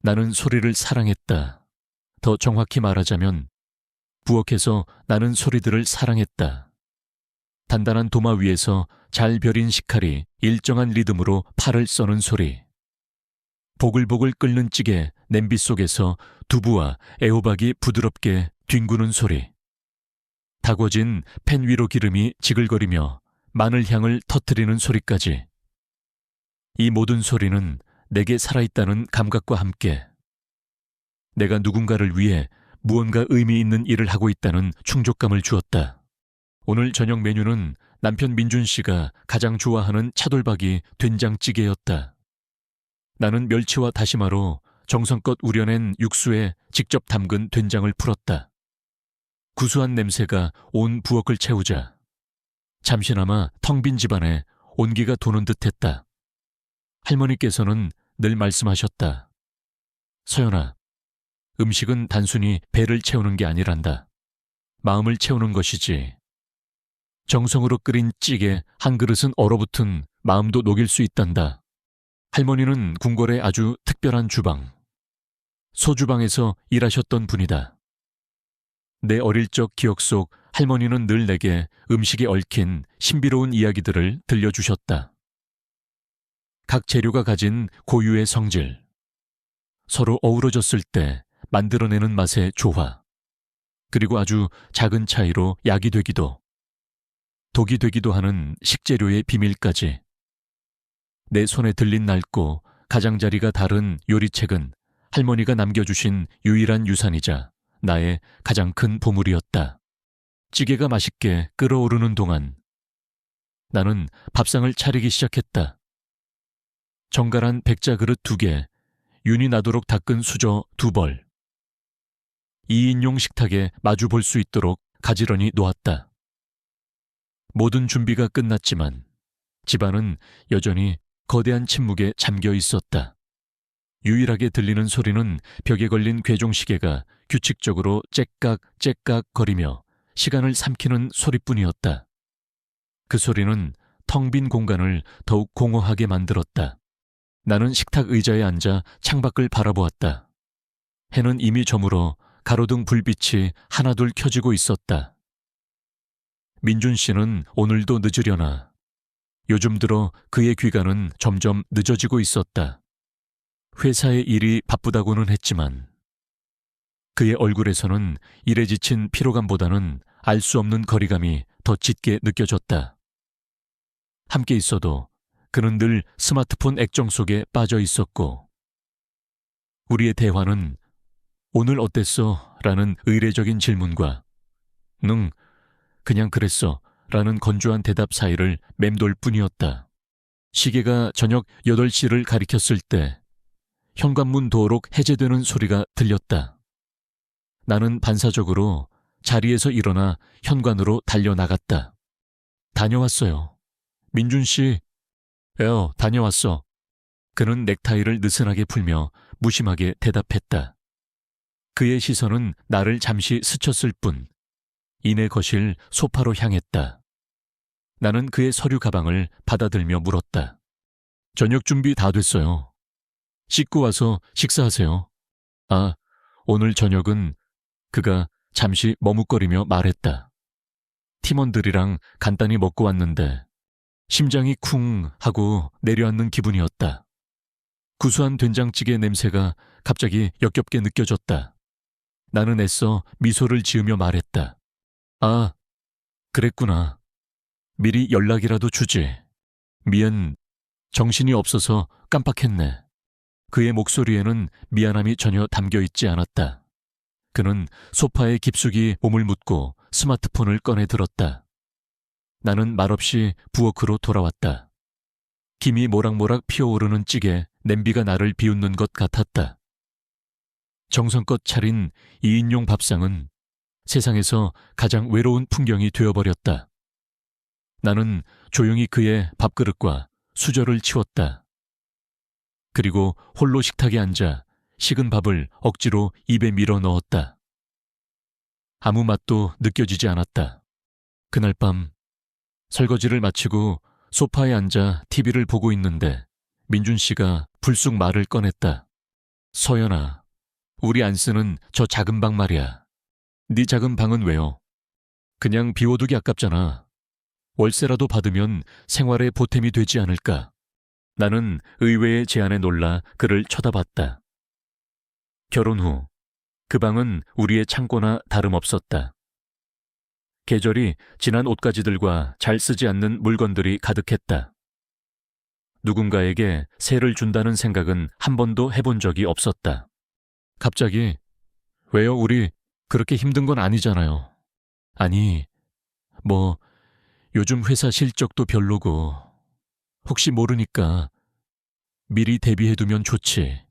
나는 소리를 사랑했다. 더 정확히 말하자면 부엌에서 나는 소리들을 사랑했다. 단단한 도마 위에서 잘 벼린 식칼이 일정한 리듬으로 팔을 써는 소리. 보글보글 끓는 찌개 냄비 속에서 두부와 애호박이 부드럽게 뒹구는 소리. 다궈진 팬 위로 기름이 지글거리며 마늘 향을 터뜨리는 소리까지. 이 모든 소리는 내게 살아있다는 감각과 함께 내가 누군가를 위해 무언가 의미 있는 일을 하고 있다는 충족감을 주었다. 오늘 저녁 메뉴는 남편 민준 씨가 가장 좋아하는 차돌박이 된장찌개였다. 나는 멸치와 다시마로 정성껏 우려낸 육수에 직접 담근 된장을 풀었다. 구수한 냄새가 온 부엌을 채우자 잠시나마 텅 빈 집안에 온기가 도는 듯했다. 할머니께서는 늘 말씀하셨다. 서연아, 음식은 단순히 배를 채우는 게 아니란다. 마음을 채우는 것이지. 정성으로 끓인 찌개 한 그릇은 얼어붙은 마음도 녹일 수 있단다. 할머니는 궁궐의 아주 특별한 주방, 소주방에서 일하셨던 분이다. 내 어릴 적 기억 속 할머니는 늘 내게 음식에 얽힌 신비로운 이야기들을 들려주셨다. 각 재료가 가진 고유의 성질, 서로 어우러졌을 때 만들어내는 맛의 조화, 그리고 아주 작은 차이로 약이 되기도, 독이 되기도 하는 식재료의 비밀까지. 내 손에 들린 낡고 가장자리가 다른 요리책은 할머니가 남겨주신 유일한 유산이자 나의 가장 큰 보물이었다. 찌개가 맛있게 끓어오르는 동안 나는 밥상을 차리기 시작했다. 정갈한 백자 그릇 2개, 윤이 나도록 닦은 수저 2벌. 2인용 식탁에 마주 볼 수 있도록 가지런히 놓았다. 모든 준비가 끝났지만 집안은 여전히 거대한 침묵에 잠겨 있었다. 유일하게 들리는 소리는 벽에 걸린 괴종시계가 규칙적으로 째깍째깍 거리며 시간을 삼키는 소리뿐이었다. 그 소리는 텅 빈 공간을 더욱 공허하게 만들었다. 나는 식탁 의자에 앉아 창밖을 바라보았다. 해는 이미 저물어 가로등 불빛이 하나둘 켜지고 있었다. 민준 씨는 오늘도 늦으려나. 요즘 들어 그의 귀가는 점점 늦어지고 있었다. 회사의 일이 바쁘다고는 했지만 그의 얼굴에서는 일에 지친 피로감보다는 알 수 없는 거리감이 더 짙게 느껴졌다. 함께 있어도 그는 늘 스마트폰 액정 속에 빠져 있었고 우리의 대화는 오늘 어땠어? 라는 의례적인 질문과 그냥 그랬어 라는 건조한 대답 사이를 맴돌 뿐이었다. 시계가 저녁 8시를 가리켰을 때 현관문 도어록 해제되는 소리가 들렸다. 나는 반사적으로 자리에서 일어나 현관으로 달려나갔다. 다녀왔어요. 민준 씨, 다녀왔어. 그는 넥타이를 느슨하게 풀며 무심하게 대답했다. 그의 시선은 나를 잠시 스쳤을 뿐 이내 거실 소파로 향했다. 나는 그의 서류 가방을 받아들며 물었다. 저녁 준비 다 됐어요. 씻고 와서 식사하세요. 아, 오늘 저녁은 그가 잠시 머뭇거리며 말했다. 팀원들이랑 간단히 먹고 왔는데 심장이 쿵 하고 내려앉는 기분이었다. 구수한 된장찌개 냄새가 갑자기 역겹게 느껴졌다. 나는 애써 미소를 지으며 말했다. 아, 그랬구나. 미리 연락이라도 주지. 미안, 정신이 없어서 깜빡했네. 그의 목소리에는 미안함이 전혀 담겨 있지 않았다. 그는 소파에 깊숙이 몸을 묻고 스마트폰을 꺼내 들었다. 나는 말없이 부엌으로 돌아왔다. 김이 모락모락 피어오르는 찌개 냄비가 나를 비웃는 것 같았다. 정성껏 차린 2인용 밥상은 세상에서 가장 외로운 풍경이 되어버렸다. 나는 조용히 그의 밥그릇과 수저를 치웠다. 그리고 홀로 식탁에 앉아 식은 밥을 억지로 입에 밀어 넣었다. 아무 맛도 느껴지지 않았다. 그날 밤 설거지를 마치고 소파에 앉아 TV를 보고 있는데 민준 씨가 불쑥 말을 꺼냈다. 서연아, 우리 안 쓰는 저 작은 방 말이야. 네 작은 방은 왜요? 그냥 비워두기 아깝잖아. 월세라도 받으면 생활에 보탬이 되지 않을까? 나는 의외의 제안에 놀라 그를 쳐다봤다. 결혼 후 그 방은 우리의 창고나 다름없었다. 계절이 지난 옷가지들과 잘 쓰지 않는 물건들이 가득했다. 누군가에게 세를 준다는 생각은 한 번도 해본 적이 없었다. 갑자기, 왜요? 우리 그렇게 힘든 건 아니잖아요. 아니, 뭐, 요즘 회사 실적도 별로고, 혹시 모르니까 미리 대비해두면 좋지.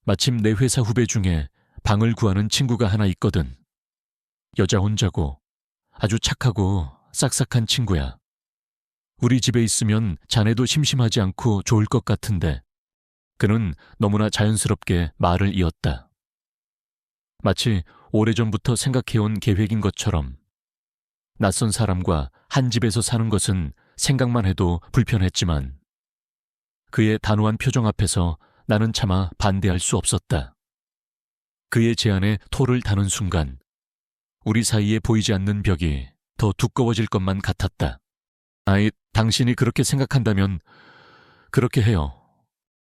마침 내 회사 후배 중에 방을 구하는 친구가 하나 있거든. 여자 혼자고 아주 착하고 싹싹한 친구야. 우리 집에 있으면 자네도 심심하지 않고 좋을 것 같은데. 그는 너무나 자연스럽게 말을 이었다. 마치 오래전부터 생각해온 계획인 것처럼. 낯선 사람과 한 집에서 사는 것은 생각만 해도 불편했지만 그의 단호한 표정 앞에서 나는 차마 반대할 수 없었다. 그의 제안에 토를 다는 순간 우리 사이에 보이지 않는 벽이 더 두꺼워질 것만 같았다. 아이, 당신이 그렇게 생각한다면 그렇게 해요.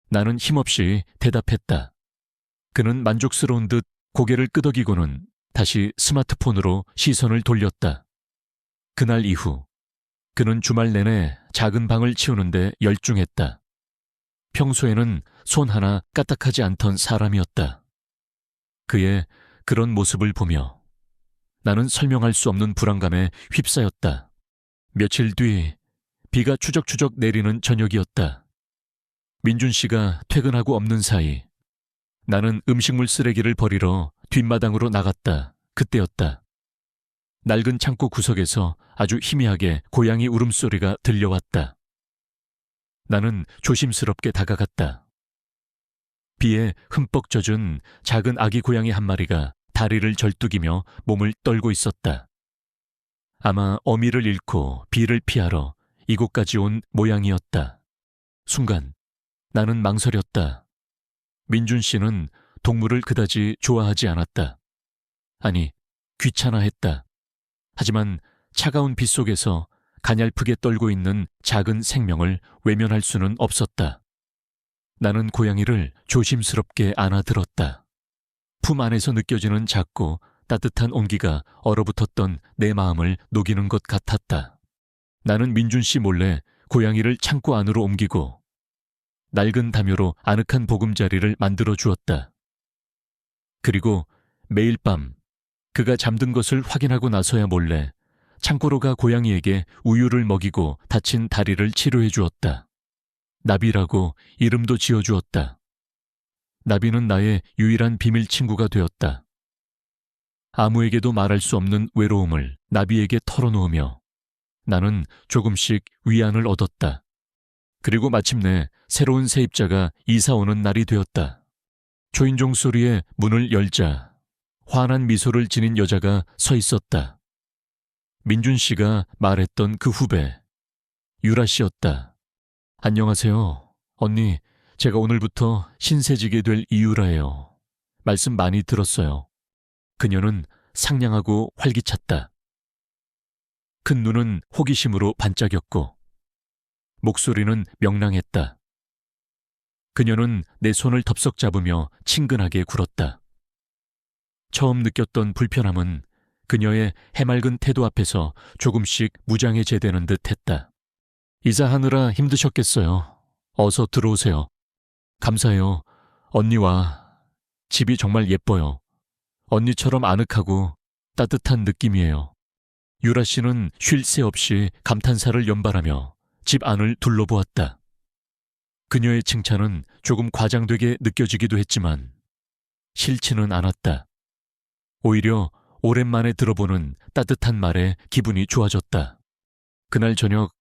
나는 힘없이 대답했다. 그는 만족스러운 듯 고개를 끄덕이고는 다시 스마트폰으로 시선을 돌렸다. 그날 이후 그는 주말 내내 작은 방을 치우는데 열중했다. 평소에는 손 하나 까딱하지 않던 사람이었다. 그의 그런 모습을 보며 나는 설명할 수 없는 불안감에 휩싸였다. 며칠 뒤 비가 추적추적 내리는 저녁이었다. 민준 씨가 퇴근하고 없는 사이 나는 음식물 쓰레기를 버리러 뒷마당으로 나갔다. 그때였다. 낡은 창고 구석에서 아주 희미하게 고양이 울음소리가 들려왔다. 나는 조심스럽게 다가갔다. 비에 흠뻑 젖은 작은 아기 고양이 한 마리가 다리를 절뚝이며 몸을 떨고 있었다. 아마 어미를 잃고 비를 피하러 이곳까지 온 모양이었다. 순간 나는 망설였다. 민준 씨는 동물을 그다지 좋아하지 않았다. 아니, 귀찮아했다. 하지만 차가운 빗 속에서 가냘프게 떨고 있는 작은 생명을 외면할 수는 없었다. 나는 고양이를 조심스럽게 안아들었다. 품 안에서 느껴지는 작고 따뜻한 온기가 얼어붙었던 내 마음을 녹이는 것 같았다. 나는 민준 씨 몰래 고양이를 창고 안으로 옮기고 낡은 담요로 아늑한 보금자리를 만들어 주었다. 그리고 매일 밤 그가 잠든 것을 확인하고 나서야 몰래 창고로 가 고양이에게 우유를 먹이고 다친 다리를 치료해 주었다. 나비라고 이름도 지어주었다. 나비는 나의 유일한 비밀 친구가 되었다. 아무에게도 말할 수 없는 외로움을 나비에게 털어놓으며 나는 조금씩 위안을 얻었다. 그리고 마침내 새로운 세입자가 이사 오는 날이 되었다. 초인종 소리에 문을 열자 환한 미소를 지닌 여자가 서 있었다. 민준 씨가 말했던 그 후배, 유라 씨였다. 안녕하세요. 언니, 제가 오늘부터 신세지게 될 이유라예요. 말씀 많이 들었어요. 그녀는 상냥하고 활기찼다. 큰 눈은 호기심으로 반짝였고 목소리는 명랑했다. 그녀는 내 손을 덥석 잡으며 친근하게 굴었다. 처음 느꼈던 불편함은 그녀의 해맑은 태도 앞에서 조금씩 무장해제되는 듯 했다. 이사하느라 힘드셨겠어요. 어서 들어오세요. 감사해요. 언니와 집이 정말 예뻐요. 언니처럼 아늑하고 따뜻한 느낌이에요. 유라 씨는 쉴 새 없이 감탄사를 연발하며 집 안을 둘러보았다. 그녀의 칭찬은 조금 과장되게 느껴지기도 했지만 싫지는 않았다. 오히려 오랜만에 들어보는 따뜻한 말에 기분이 좋아졌다. 그날 저녁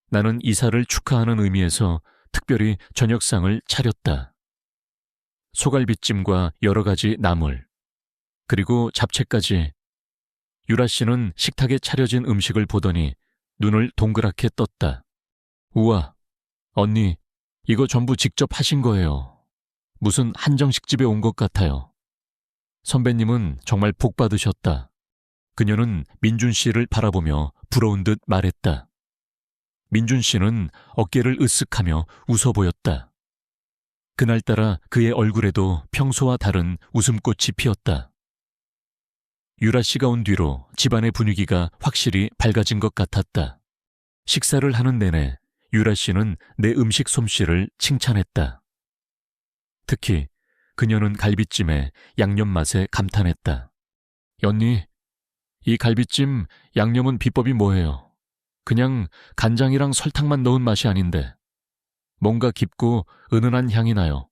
나는 이사를 축하하는 의미에서 특별히 저녁상을 차렸다. 소갈비찜과 여러 가지 나물, 그리고 잡채까지. 유라 씨는 식탁에 차려진 음식을 보더니 눈을 동그랗게 떴다. 우와, 언니, 이거 전부 직접 하신 거예요. 무슨 한정식집에 온 것 같아요. 선배님은 정말 복 받으셨다. 그녀는 민준 씨를 바라보며 부러운 듯 말했다. 민준 씨는 어깨를 으쓱하며 웃어 보였다. 그날따라 그의 얼굴에도 평소와 다른 웃음꽃이 피었다. 유라 씨가 온 뒤로 집안의 분위기가 확실히 밝아진 것 같았다. 식사를 하는 내내 유라 씨는 내 음식 솜씨를 칭찬했다. 특히 그녀는 갈비찜의 양념 맛에 감탄했다. 언니, 이 갈비찜 양념은 비법이 뭐예요? 그냥 간장이랑 설탕만 넣은 맛이 아닌데 뭔가 깊고 은은한 향이 나요.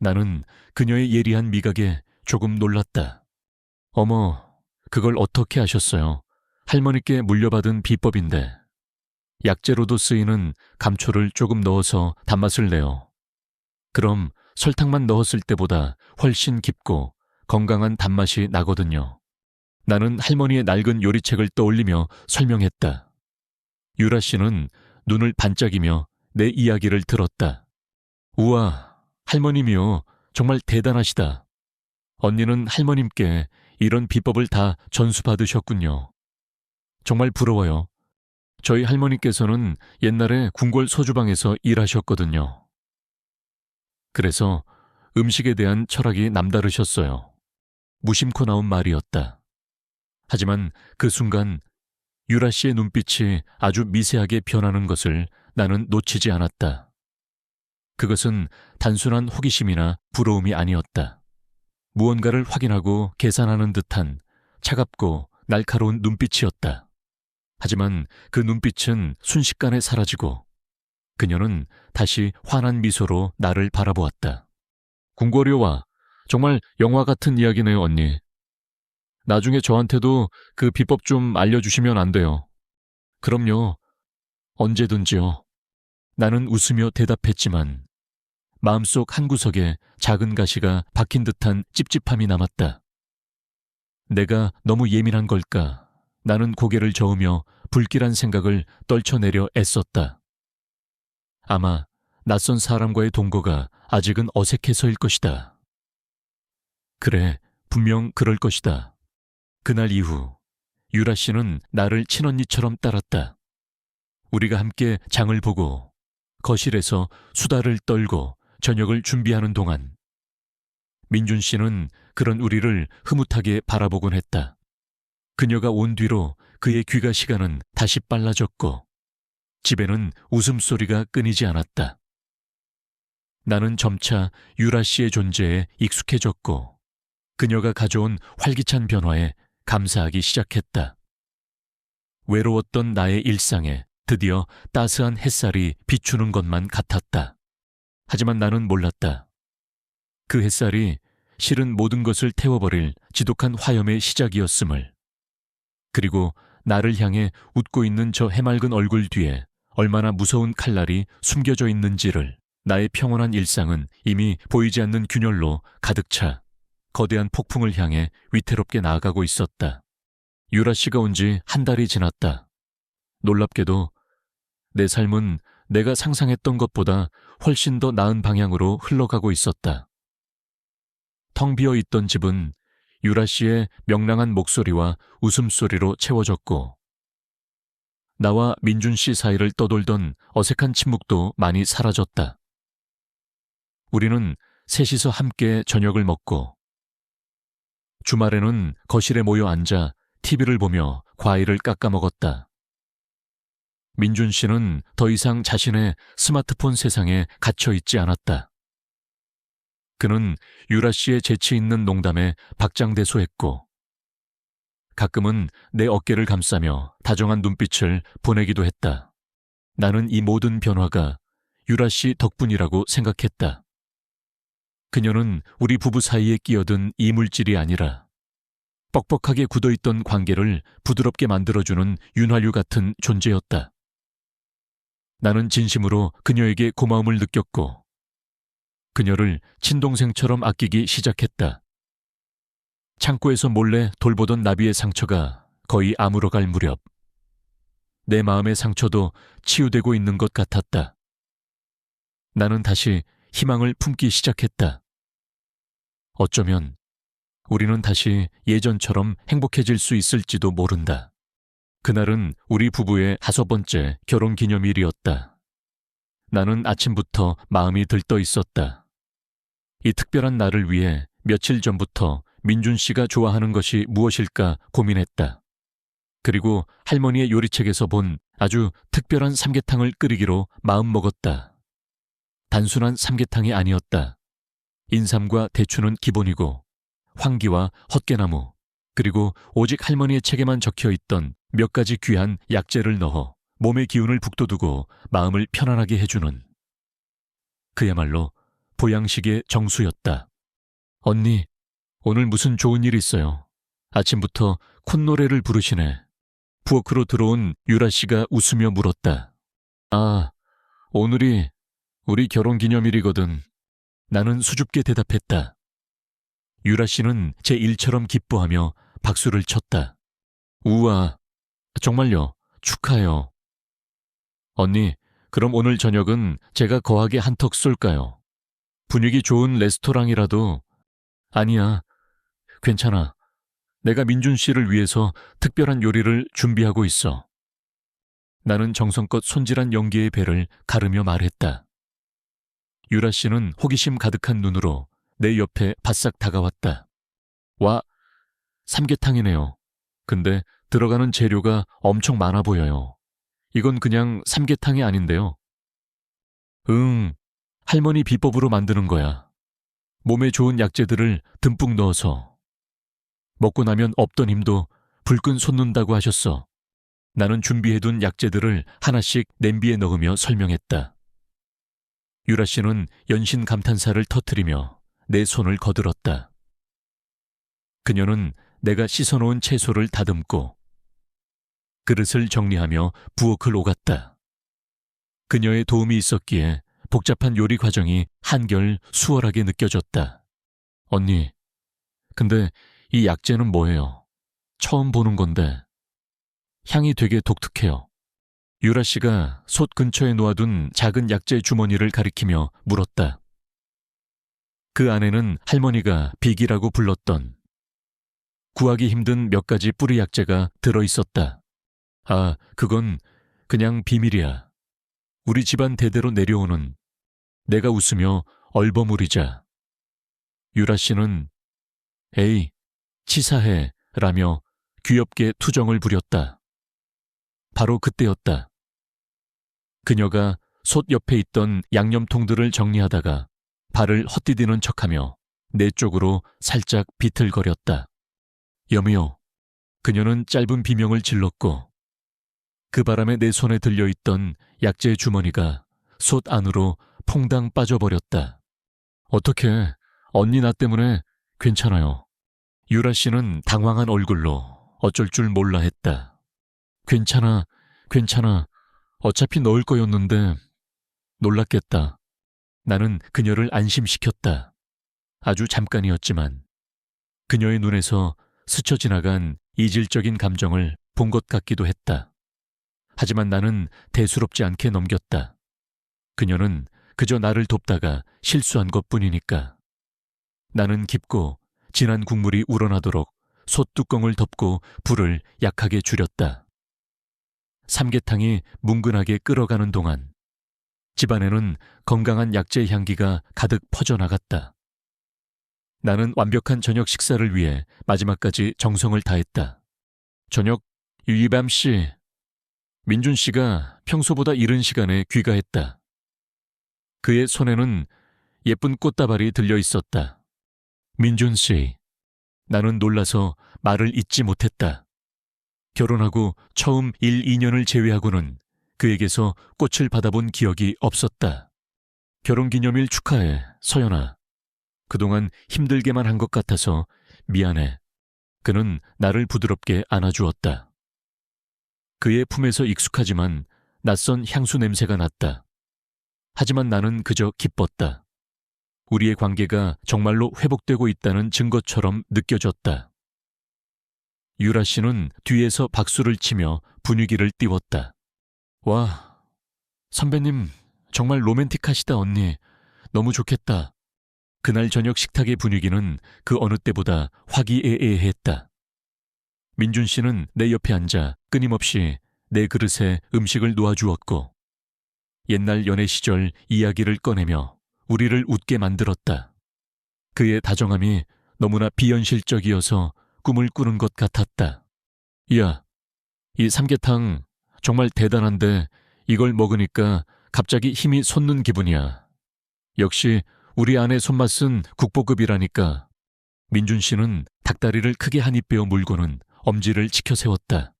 나는 그녀의 예리한 미각에 조금 놀랐다. 어머, 그걸 어떻게 아셨어요? 할머니께 물려받은 비법인데 약재로도 쓰이는 감초를 조금 넣어서 단맛을 내요. 그럼 설탕만 넣었을 때보다 훨씬 깊고 건강한 단맛이 나거든요. 나는 할머니의 낡은 요리책을 떠올리며 설명했다. 유라 씨는 눈을 반짝이며 내 이야기를 들었다. 우와, 할머님이요. 정말 대단하시다. 언니는 할머님께 이런 비법을 다 전수받으셨군요. 정말 부러워요. 저희 할머니께서는 옛날에 궁궐 소주방에서 일하셨거든요. 그래서 음식에 대한 철학이 남다르셨어요. 무심코 나온 말이었다. 하지만 그 순간 유라 씨의 눈빛이 아주 미세하게 변하는 것을 나는 놓치지 않았다. 그것은 단순한 호기심이나 부러움이 아니었다. 무언가를 확인하고 계산하는 듯한 차갑고 날카로운 눈빛이었다. 하지만 그 눈빛은 순식간에 사라지고 그녀는 다시 환한 미소로 나를 바라보았다. 궁궐요와 정말 영화 같은 이야기네요, 언니. 나중에 저한테도 그 비법 좀 알려주시면 안 돼요. 그럼요. 언제든지요. 나는 웃으며 대답했지만 마음속 한구석에 작은 가시가 박힌 듯한 찝찝함이 남았다. 내가 너무 예민한 걸까? 나는 고개를 저으며 불길한 생각을 떨쳐내려 애썼다. 아마 낯선 사람과의 동거가 아직은 어색해서일 것이다. 그래, 분명 그럴 것이다. 그날 이후 유라 씨는 나를 친언니처럼 따랐다. 우리가 함께 장을 보고 거실에서 수다를 떨고 저녁을 준비하는 동안 민준 씨는 그런 우리를 흐뭇하게 바라보곤 했다. 그녀가 온 뒤로 그의 귀가 시간은 다시 빨라졌고 집에는 웃음소리가 끊이지 않았다. 나는 점차 유라 씨의 존재에 익숙해졌고 그녀가 가져온 활기찬 변화에 감사하기 시작했다. 외로웠던 나의 일상에 드디어 따스한 햇살이 비추는 것만 같았다. 하지만 나는 몰랐다. 그 햇살이 실은 모든 것을 태워버릴 지독한 화염의 시작이었음을. 그리고 나를 향해 웃고 있는 저 해맑은 얼굴 뒤에 얼마나 무서운 칼날이 숨겨져 있는지를 나의 평온한 일상은 이미 보이지 않는 균열로 가득 차 거대한 폭풍을 향해 위태롭게 나아가고 있었다. 유라 씨가 온 지 한 달이 지났다. 놀랍게도 내 삶은 내가 상상했던 것보다 훨씬 더 나은 방향으로 흘러가고 있었다. 텅 비어 있던 집은 유라 씨의 명랑한 목소리와 웃음소리로 채워졌고 나와 민준 씨 사이를 떠돌던 어색한 침묵도 많이 사라졌다. 우리는 셋이서 함께 저녁을 먹고 주말에는 거실에 모여 앉아 TV를 보며 과일을 깎아 먹었다. 민준 씨는 더 이상 자신의 스마트폰 세상에 갇혀 있지 않았다. 그는 유라 씨의 재치 있는 농담에 박장대소했고 가끔은 내 어깨를 감싸며 다정한 눈빛을 보내기도 했다. 나는 이 모든 변화가 유라 씨 덕분이라고 생각했다. 그녀는 우리 부부 사이에 끼어든 이물질이 아니라 뻑뻑하게 굳어있던 관계를 부드럽게 만들어주는 윤활유 같은 존재였다. 나는 진심으로 그녀에게 고마움을 느꼈고 그녀를 친동생처럼 아끼기 시작했다. 창고에서 몰래 돌보던 나비의 상처가 거의 아물어갈 무렵 내 마음의 상처도 치유되고 있는 것 같았다. 나는 다시 희망을 품기 시작했다. 어쩌면 우리는 다시 예전처럼 행복해질 수 있을지도 모른다. 그날은 우리 부부의 5번째 결혼 기념일이었다. 나는 아침부터 마음이 들떠 있었다. 이 특별한 날을 위해 며칠 전부터 민준 씨가 좋아하는 것이 무엇일까 고민했다. 그리고 할머니의 요리책에서 본 아주 특별한 삼계탕을 끓이기로 마음먹었다. 단순한 삼계탕이 아니었다. 인삼과 대추는 기본이고 황기와 헛개나무, 그리고 오직 할머니의 책에만 적혀있던 몇 가지 귀한 약재를 넣어 몸의 기운을 북돋우고 마음을 편안하게 해주는, 그야말로 보양식의 정수였다. 언니, 오늘 무슨 좋은 일 있어요? 아침부터 콧노래를 부르시네. 부엌으로 들어온 유라 씨가 웃으며 물었다. 아, 오늘이 우리 결혼기념일이거든. 나는 수줍게 대답했다. 유라 씨는 제 일처럼 기뻐하며 박수를 쳤다. 우와, 정말요? 축하해요. 언니, 그럼 오늘 저녁은 제가 거하게 한턱 쏠까요? 분위기 좋은 레스토랑이라도. 아니야, 괜찮아. 내가 민준 씨를 위해서 특별한 요리를 준비하고 있어. 나는 정성껏 손질한 연기의 배를 가르며 말했다. 유라 씨는 호기심 가득한 눈으로 내 옆에 바싹 다가왔다. 와, 삼계탕이네요. 근데 들어가는 재료가 엄청 많아 보여요. 이건 그냥 삼계탕이 아닌데요. 응, 할머니 비법으로 만드는 거야. 몸에 좋은 약재들을 듬뿍 넣어서. 먹고 나면 없던 힘도 불끈 솟는다고 하셨어. 나는 준비해둔 약재들을 하나씩 냄비에 넣으며 설명했다. 유라 씨는 연신 감탄사를 터뜨리며 내 손을 거들었다. 그녀는 내가 씻어놓은 채소를 다듬고 그릇을 정리하며 부엌을 오갔다. 그녀의 도움이 있었기에 복잡한 요리 과정이 한결 수월하게 느껴졌다. 언니, 근데 이 약재는 뭐예요? 처음 보는 건데. 향이 되게 독특해요. 유라 씨가 솥 근처에 놓아둔 작은 약재 주머니를 가리키며 물었다. 그 안에는 할머니가 비기라고 불렀던 구하기 힘든 몇 가지 뿌리 약재가 들어있었다. 아, 그건 그냥 비밀이야. 우리 집안 대대로 내려오는. 내가 웃으며 얼버무리자. 유라 씨는 에이, 치사해 라며 귀엽게 투정을 부렸다. 바로 그때였다. 그녀가 솥 옆에 있던 양념통들을 정리하다가 발을 헛디디는 척하며 내 쪽으로 살짝 비틀거렸다. 여미요. 그녀는 짧은 비명을 질렀고 그 바람에 내 손에 들려있던 약재 주머니가 솥 안으로 퐁당 빠져버렸다. 어떡해. 언니 나 때문에. 괜찮아요. 유라 씨는 당황한 얼굴로 어쩔 줄 몰라 했다. 괜찮아, 괜찮아. 어차피 넣을 거였는데. 놀랐겠다. 나는 그녀를 안심시켰다. 아주 잠깐이었지만 그녀의 눈에서 스쳐 지나간 이질적인 감정을 본 것 같기도 했다. 하지만 나는 대수롭지 않게 넘겼다. 그녀는 그저 나를 돕다가 실수한 것뿐이니까. 나는 깊고 진한 국물이 우러나도록 솥 뚜껑을 덮고 불을 약하게 줄였다. 삼계탕이 뭉근하게 끓어가는 동안 집안에는 건강한 약재 향기가 가득 퍼져나갔다. 나는 완벽한 저녁 식사를 위해 마지막까지 정성을 다했다. 저녁, 유이밤 씨. 민준 씨가 평소보다 이른 시간에 귀가했다. 그의 손에는 예쁜 꽃다발이 들려 있었다. 민준 씨. 나는 놀라서 말을 잇지 못했다. 결혼하고 처음 1, 2년을 제외하고는 그에게서 꽃을 받아본 기억이 없었다. 결혼기념일 축하해, 서연아. 그동안 힘들게만 한 것 같아서 미안해. 그는 나를 부드럽게 안아주었다. 그의 품에서 익숙하지만 낯선 향수 냄새가 났다. 하지만 나는 그저 기뻤다. 우리의 관계가 정말로 회복되고 있다는 증거처럼 느껴졌다. 유라 씨는 뒤에서 박수를 치며 분위기를 띄웠다. 와, 선배님 정말 로맨틱하시다 언니. 너무 좋겠다. 그날 저녁 식탁의 분위기는 그 어느 때보다 화기애애했다. 민준 씨는 내 옆에 앉아 끊임없이 내 그릇에 음식을 놓아주었고 옛날 연애 시절 이야기를 꺼내며 우리를 웃게 만들었다. 그의 다정함이 너무나 비현실적이어서 꿈을 꾸는 것 같았다. 야, 이 삼계탕 정말 대단한데 이걸 먹으니까 갑자기 힘이 솟는 기분이야. 역시 우리 아내 손맛은 국보급이라니까. 민준 씨는 닭다리를 크게 한 입 베어 물고는 엄지를 치켜 세웠다.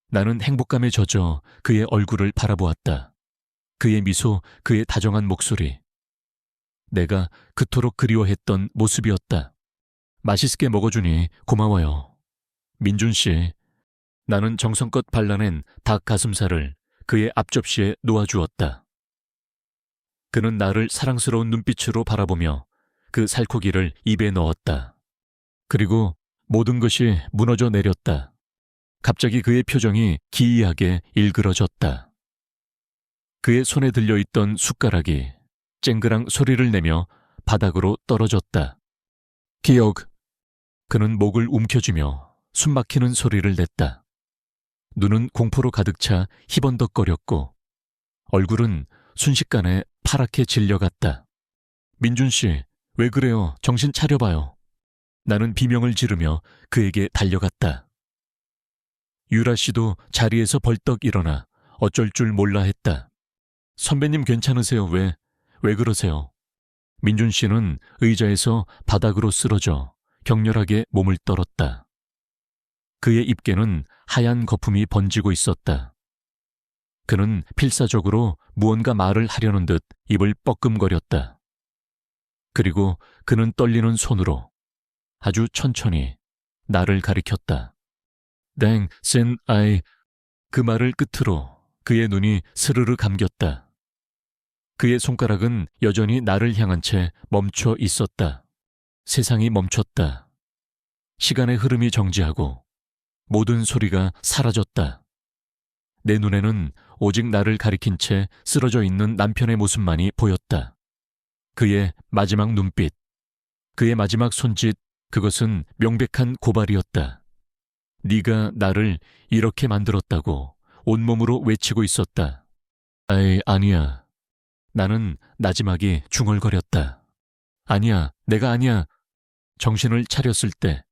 나는 행복감에 젖어 그의 얼굴을 바라보았다. 그의 미소, 그의 다정한 목소리. 내가 그토록 그리워했던 모습이었다. 맛있게 먹어주니 고마워요. 민준 씨, 나는 정성껏 발라낸 닭 가슴살을 그의 앞접시에 놓아주었다. 그는 나를 사랑스러운 눈빛으로 바라보며 그 살코기를 입에 넣었다. 그리고 모든 것이 무너져 내렸다. 갑자기 그의 표정이 기이하게 일그러졌다. 그의 손에 들려있던 숟가락이 쨍그랑 소리를 내며 바닥으로 떨어졌다. 기억. 그는 목을 움켜쥐며 숨막히는 소리를 냈다. 눈은 공포로 가득 차 희번덕거렸고 얼굴은 순식간에 파랗게 질려갔다. 민준 씨, 왜 그래요? 정신 차려봐요. 나는 비명을 지르며 그에게 달려갔다. 유라 씨도 자리에서 벌떡 일어나 어쩔 줄 몰라 했다. 선배님 괜찮으세요? 왜 그러세요? 민준 씨는 의자에서 바닥으로 쓰러져 격렬하게 몸을 떨었다. 그의 입계는 하얀 거품이 번지고 있었다. 그는 필사적으로 무언가 말을 하려는 듯 입을 뻐끔거렸다. 그리고 그는 떨리는 손으로 아주 천천히 나를 가리켰다. 땡, 센, 아이. 그 말을 끝으로 그의 눈이 스르르 감겼다. 그의 손가락은 여전히 나를 향한 채 멈춰 있었다. 세상이 멈췄다. 시간의 흐름이 정지하고 모든 소리가 사라졌다. 내 눈에는 오직 나를 가리킨 채 쓰러져 있는 남편의 모습만이 보였다. 그의 마지막 눈빛, 그의 마지막 손짓, 그것은 명백한 고발이었다. 네가 나를 이렇게 만들었다고 온몸으로 외치고 있었다. 아이, 아니야. 나는 나지막이 중얼거렸다. 아니야, 내가 아니야. 정신을 차렸을 때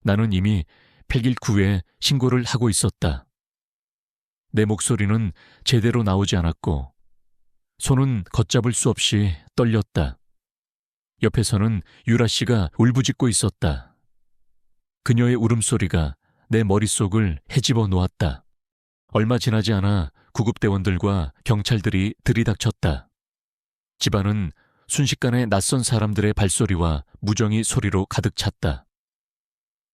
나는 이미 119에 신고를 하고 있었다. 내 목소리는 제대로 나오지 않았고 손은 걷잡을 수 없이 떨렸다. 옆에서는 유라 씨가 울부짖고 있었다. 그녀의 울음소리가 내 머릿속을 헤집어 놓았다. 얼마 지나지 않아 구급대원들과 경찰들이 들이닥쳤다. 집안은 순식간에 낯선 사람들의 발소리와 무정의 소리로 가득 찼다.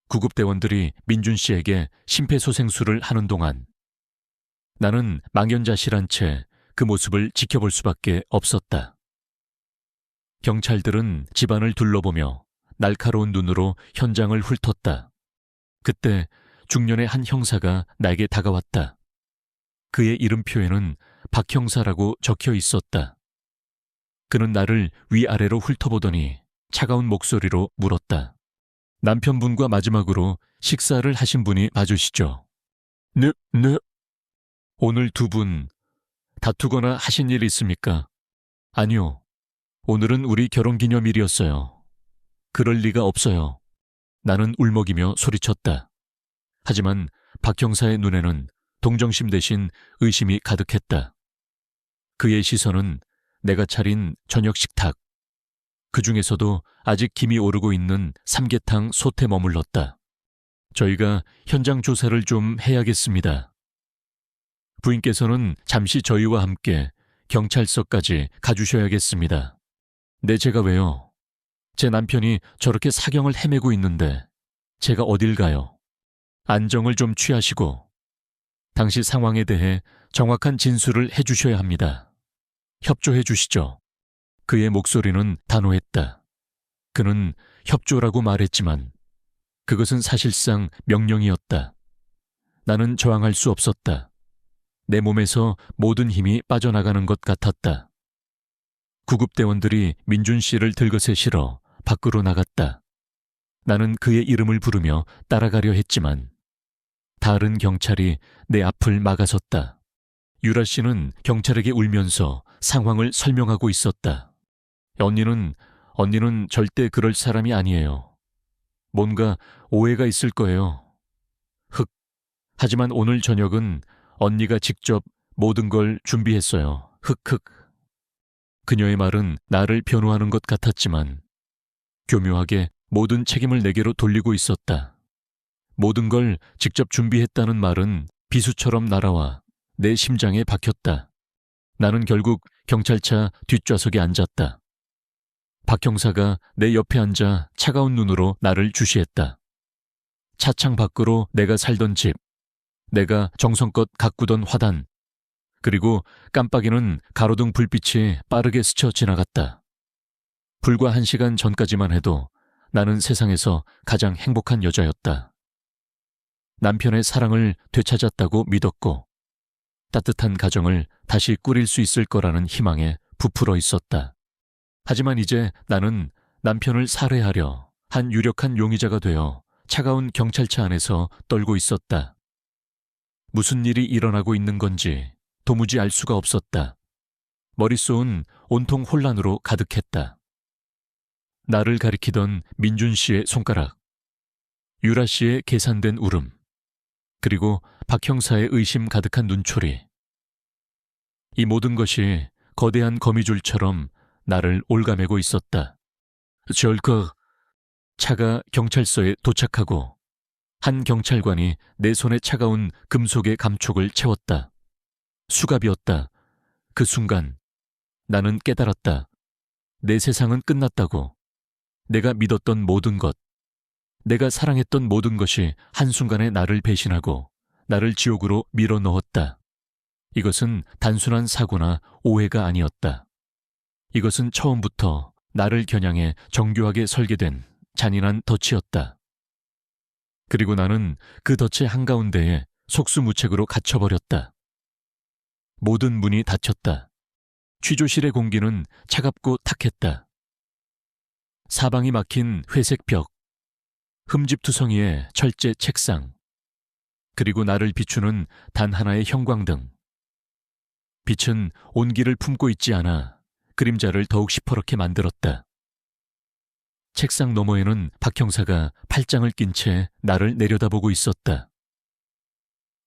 구급대원들이 민준 씨에게 심폐소생술을 하는 동안 나는 망연자실한 채 그 모습을 지켜볼 수밖에 없었다. 경찰들은 집안을 둘러보며 날카로운 눈으로 현장을 훑었다. 그때 중년의 한 형사가 나에게 다가왔다. 그의 이름표에는 박 형사라고 적혀 있었다. 그는 나를 위아래로 훑어보더니 차가운 목소리로 물었다. 남편분과 마지막으로 식사를 하신 분이 맞으시죠? 네. 오늘 두 분 다투거나 하신 일 있습니까? 아니요. 오늘은 우리 결혼기념일이었어요. 그럴 리가 없어요. 나는 울먹이며 소리쳤다. 하지만 박 형사의 눈에는 동정심 대신 의심이 가득했다. 그의 시선은 내가 차린 저녁 식탁, 그 중에서도 아직 김이 오르고 있는 삼계탕 솥에 머물렀다. 저희가 현장 조사를 좀 해야겠습니다. 부인께서는 잠시 저희와 함께 경찰서까지 가주셔야겠습니다. 네, 제가 왜요? 제 남편이 저렇게 사경을 헤매고 있는데 제가 어딜 가요? 안정을 좀 취하시고 당시 상황에 대해 정확한 진술을 해주셔야 합니다. 협조해 주시죠. 그의 목소리는 단호했다. 그는 협조라고 말했지만 그것은 사실상 명령이었다. 나는 저항할 수 없었다. 내 몸에서 모든 힘이 빠져나가는 것 같았다. 구급대원들이 민준 씨를 들것에 실어 밖으로 나갔다. 나는 그의 이름을 부르며 따라가려 했지만 다른 경찰이 내 앞을 막아섰다. 유라 씨는 경찰에게 울면서 상황을 설명하고 있었다. 언니는 절대 그럴 사람이 아니에요. 뭔가 오해가 있을 거예요. 하지만 오늘 저녁은 언니가 직접 모든 걸 준비했어요. 그녀의 말은 나를 변호하는 것 같았지만 교묘하게 모든 책임을 내게로 돌리고 있었다. 모든 걸 직접 준비했다는 말은 비수처럼 날아와 내 심장에 박혔다. 나는 결국 경찰차 뒷좌석에 앉았다. 박 형사가 내 옆에 앉아 차가운 눈으로 나를 주시했다. 차창 밖으로 내가 살던 집, 내가 정성껏 가꾸던 화단, 그리고 깜빡이는 가로등 불빛이 빠르게 스쳐 지나갔다. 불과 1시간 전까지만 해도 나는 세상에서 가장 행복한 여자였다. 남편의 사랑을 되찾았다고 믿었고 따뜻한 가정을 다시 꾸릴 수 있을 거라는 희망에 부풀어 있었다. 하지만 이제 나는 남편을 살해하려 한 유력한 용의자가 되어 차가운 경찰차 안에서 떨고 있었다. 무슨 일이 일어나고 있는 건지 도무지 알 수가 없었다. 머릿속은 온통 혼란으로 가득했다. 나를 가리키던 민준 씨의 손가락, 유라 씨의 계산된 울음, 그리고 박 형사의 의심 가득한 눈초리. 이 모든 것이 거대한 거미줄처럼 나를 올가매고 있었다. 차가 경찰서에 도착하고 한 경찰관이 내 손에 차가운 금속의 감촉을 채웠다. 수갑이었다. 그 순간 나는 깨달았다. 내 세상은 끝났다고. 내가 믿었던 모든 것, 내가 사랑했던 모든 것이 한순간에 나를 배신하고 나를 지옥으로 밀어넣었다. 이것은 단순한 사고나 오해가 아니었다. 이것은 처음부터 나를 겨냥해 정교하게 설계된 잔인한 덫이었다. 그리고 나는 그 덫의 한가운데에 속수무책으로 갇혀버렸다. 모든 문이 닫혔다. 취조실의 공기는 차갑고 탁했다. 사방이 막힌 회색 벽, 흠집투성이의 철제 책상, 그리고 나를 비추는 단 하나의 형광등. 빛은 온기를 품고 있지 않아 그림자를 더욱 시퍼렇게 만들었다. 책상 너머에는 박 형사가 팔짱을 낀 채 나를 내려다보고 있었다.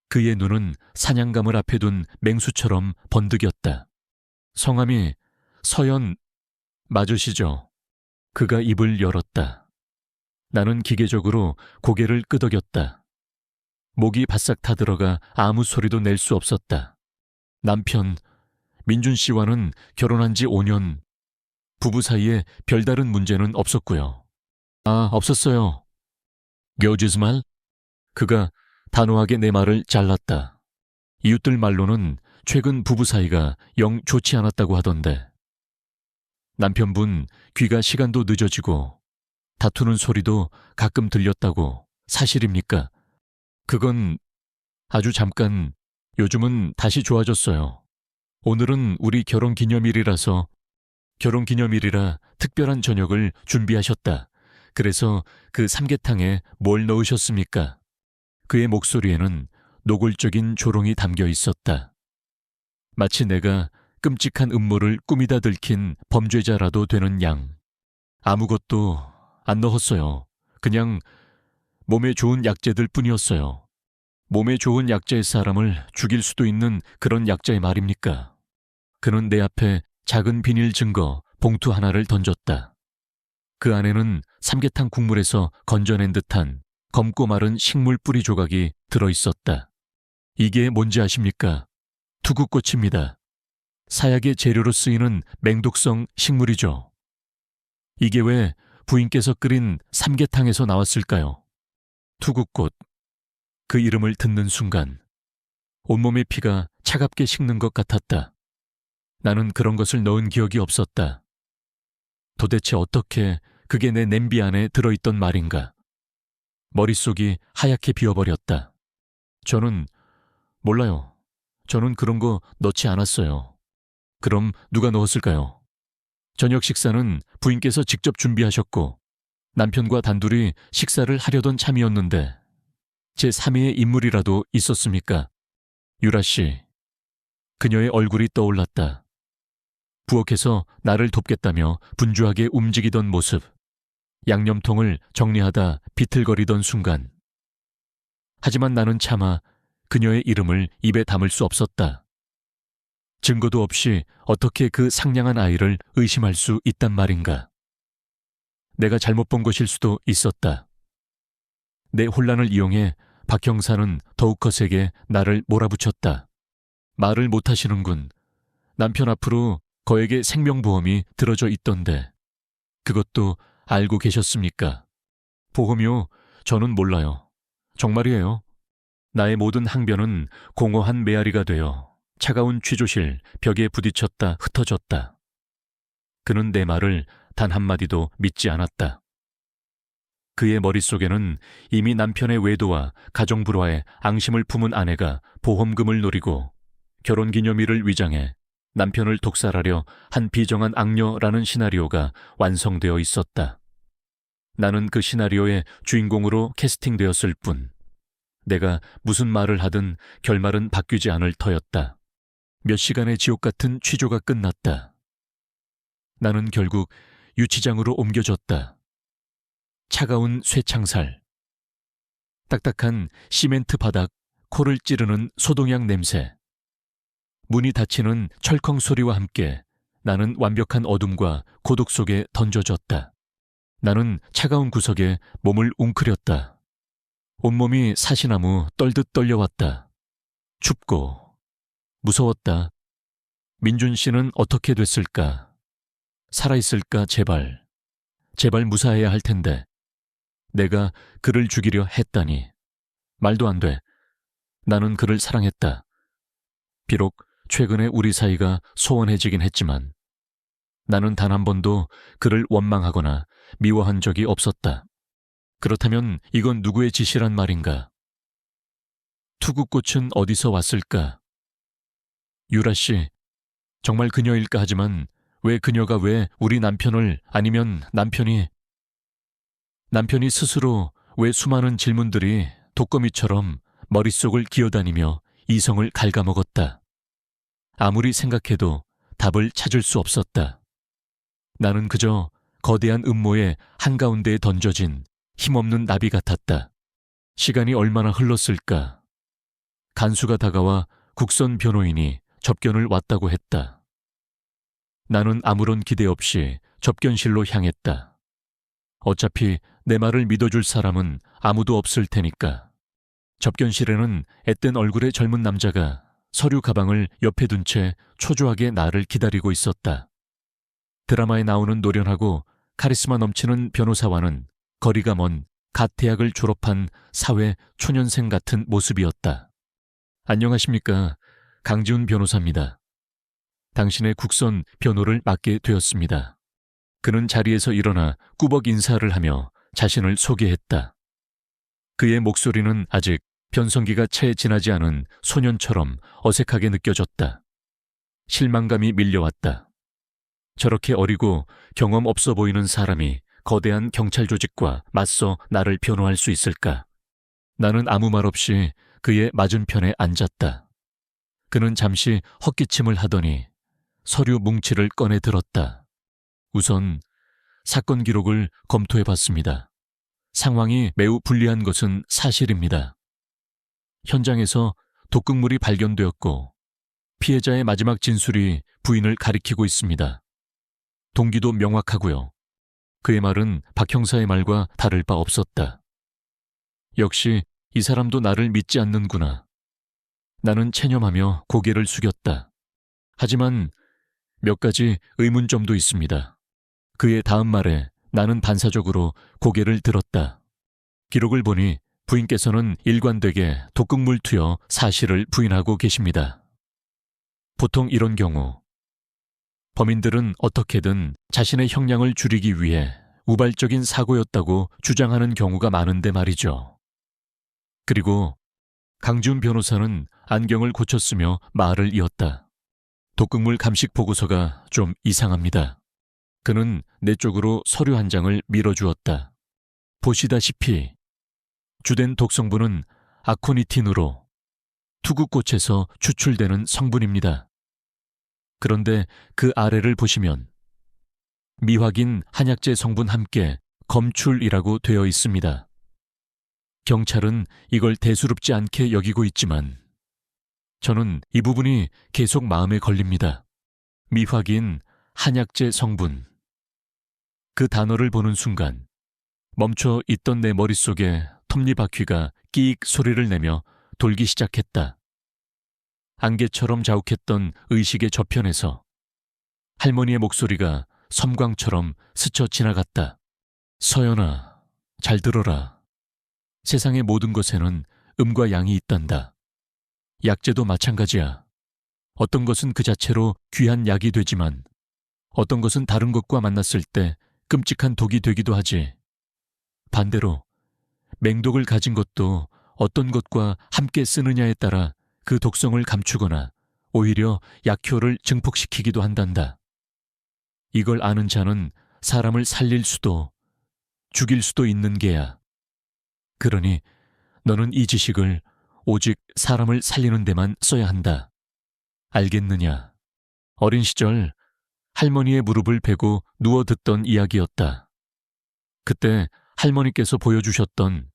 그의 눈은 사냥감을 앞에 둔 맹수처럼 번득였다. 성함이 서연 맞으시죠? 그가 입을 열었다. 나는 기계적으로 고개를 끄덕였다. 목이 바싹 타들어가 아무 소리도 낼 수 없었다. 남편 민준 씨와는 결혼한 지 5년, 부부 사이에 별다른 문제는 없었고요. 없었어요. 거짓말? 그가 단호하게 내 말을 잘랐다. 이웃들 말로는 최근 부부 사이가 영 좋지 않았다고 하던데. 남편분 귀가 시간도 늦어지고 다투는 소리도 가끔 들렸다고 사실입니까? 그건 아주 잠깐, 요즘은 다시 좋아졌어요. 오늘은 우리 결혼기념일이라 특별한 저녁을 준비하셨다. 그래서 그 삼계탕에 뭘 넣으셨습니까? 그의 목소리에는 노골적인 조롱이 담겨 있었다. 마치 내가 끔찍한 음모를 꾸미다 들킨 범죄자라도 되는 양. 아무것도 안 넣었어요. 그냥 몸에 좋은 약재들 뿐이었어요. 몸에 좋은 약재의 사람을 죽일 수도 있는 그런 약재의 말입니까? 그는 내 앞에 작은 비닐 증거 봉투 하나를 던졌다. 그 안에는 삼계탕 국물에서 건져낸 듯한 검고 마른 식물 뿌리 조각이 들어있었다. 이게 뭔지 아십니까? 투구꽃입니다. 사약의 재료로 쓰이는 맹독성 식물이죠. 이게 왜 부인께서 끓인 삼계탕에서 나왔을까요? 투구꽃. 그 이름을 듣는 순간 온몸의 피가 차갑게 식는 것 같았다. 나는 그런 것을 넣은 기억이 없었다. 도대체 어떻게 그게 내 냄비 안에 들어있던 말인가? 머릿속이 하얗게 비어버렸다. 몰라요. 저는 그런 거 넣지 않았어요. 그럼 누가 넣었을까요? 저녁 식사는 부인께서 직접 준비하셨고 남편과 단둘이 식사를 하려던 참이었는데 제 3위의 인물이라도 있었습니까? 유라 씨. 그녀의 얼굴이 떠올랐다. 부엌에서 나를 돕겠다며 분주하게 움직이던 모습. 양념통을 정리하다 비틀거리던 순간. 하지만 나는 차마 그녀의 이름을 입에 담을 수 없었다. 증거도 없이 어떻게 그 상냥한 아이를 의심할 수 있단 말인가. 내가 잘못 본 것일 수도 있었다. 내 혼란을 이용해 박 형사는 더욱 거세게 나를 몰아붙였다. 말을 못하시는군. 남편 앞으로 거액의 생명보험이 들어져 있던데 그것도 알고 계셨습니까? 보험이요? 저는 몰라요. 정말이에요. 나의 모든 항변은 공허한 메아리가 되어 차가운 취조실 벽에 부딪혔다 흩어졌다. 그는 내 말을 단 한마디도 믿지 않았다. 그의 머릿속에는 이미 남편의 외도와 가정불화에 앙심을 품은 아내가 보험금을 노리고 결혼기념일을 위장해 남편을 독살하려 한 비정한 악녀라는 시나리오가 완성되어 있었다. 나는 그 시나리오의 주인공으로 캐스팅되었을 뿐 내가 무슨 말을 하든 결말은 바뀌지 않을 터였다. 몇 시간의 지옥 같은 취조가 끝났다. 나는 결국 유치장으로 옮겨졌다. 차가운 쇠창살, 딱딱한 시멘트 바닥, 코를 찌르는 소독약 냄새, 문이 닫히는 철컹 소리와 함께 나는 완벽한 어둠과 고독 속에 던져졌다. 나는 차가운 구석에 몸을 웅크렸다. 온몸이 사시나무 떨듯 떨려왔다. 춥고 무서웠다. 민준 씨는 어떻게 됐을까? 살아있을까 제발. 제발 무사해야 할 텐데. 내가 그를 죽이려 했다니. 말도 안 돼. 나는 그를 사랑했다. 비록 최근에 우리 사이가 소원해지긴 했지만 나는 단 한 번도 그를 원망하거나 미워한 적이 없었다. 그렇다면 이건 누구의 짓이란 말인가? 투구꽃은 어디서 왔을까? 유라 씨, 정말 그녀일까 하지만 왜 그녀가 왜 우리 남편을 아니면 남편이 스스로 왜 수많은 질문들이 독거미처럼 머릿속을 기어다니며 이성을 갉아먹었다. 아무리 생각해도 답을 찾을 수 없었다. 나는 그저 거대한 음모의 한가운데에 던져진 힘없는 나비 같았다. 시간이 얼마나 흘렀을까? 간수가 다가와 국선 변호인이 접견을 왔다고 했다. 나는 아무런 기대 없이 접견실로 향했다. 어차피 내 말을 믿어줄 사람은 아무도 없을 테니까. 접견실에는 앳된 얼굴의 젊은 남자가 서류 가방을 옆에 둔 채 초조하게 나를 기다리고 있었다. 드라마에 나오는 노련하고 카리스마 넘치는 변호사와는 거리가 먼 갓 대학을 졸업한 사회 초년생 같은 모습이었다. 안녕하십니까. 강지훈 변호사입니다. 당신의 국선 변호를 맡게 되었습니다. 그는 자리에서 일어나 꾸벅 인사를 하며 자신을 소개했다. 그의 목소리는 아직 변성기가 채 지나지 않은 소년처럼 어색하게 느껴졌다. 실망감이 밀려왔다. 저렇게 어리고 경험 없어 보이는 사람이 거대한 경찰 조직과 맞서 나를 변호할 수 있을까? 나는 아무 말 없이 그의 맞은편에 앉았다. 그는 잠시 헛기침을 하더니 서류 뭉치를 꺼내 들었다. 우선 사건 기록을 검토해봤습니다. 상황이 매우 불리한 것은 사실입니다. 현장에서 독극물이 발견되었고 피해자의 마지막 진술이 부인을 가리키고 있습니다. 동기도 명확하고요. 그의 말은 박 형사의 말과 다를 바 없었다. 역시 이 사람도 나를 믿지 않는구나. 나는 체념하며 고개를 숙였다. 하지만 몇 가지 의문점도 있습니다. 그의 다음 말에 나는 반사적으로 고개를 들었다. 기록을 보니 부인께서는 일관되게 독극물 투여 사실을 부인하고 계십니다. 보통 이런 경우 범인들은 어떻게든 자신의 형량을 줄이기 위해 우발적인 사고였다고 주장하는 경우가 많은데 말이죠. 그리고 강지훈 변호사는 안경을 고쳤으며 말을 이었다. 독극물 감식 보고서가 좀 이상합니다. 그는 내 쪽으로 서류 한 장을 밀어주었다. 보시다시피 주된 독성분은 아코니틴으로 투구꽃에서 추출되는 성분입니다. 그런데 그 아래를 보시면 미확인 한약재 성분 함께 검출이라고 되어 있습니다. 경찰은 이걸 대수롭지 않게 여기고 있지만 저는 이 부분이 계속 마음에 걸립니다. 미확인 한약재 성분. 그 단어를 보는 순간 멈춰 있던 내 머릿속에 톱니바퀴가 끼익 소리를 내며 돌기 시작했다. 안개처럼 자욱했던 의식의 저편에서 할머니의 목소리가 섬광처럼 스쳐 지나갔다. 서연아, 잘 들어라. 세상의 모든 것에는 음과 양이 있단다. 약재도 마찬가지야. 어떤 것은 그 자체로 귀한 약이 되지만 어떤 것은 다른 것과 만났을 때 끔찍한 독이 되기도 하지. 반대로 맹독을 가진 것도 어떤 것과 함께 쓰느냐에 따라 그 독성을 감추거나 오히려 약효를 증폭시키기도 한단다. 이걸 아는 자는 사람을 살릴 수도 죽일 수도 있는 게야. 그러니 너는 이 지식을 오직 사람을 살리는 데만 써야 한다. 알겠느냐? 어린 시절 할머니의 무릎을 베고 누워 듣던 이야기였다. 그때 할머니께서 보여주셨던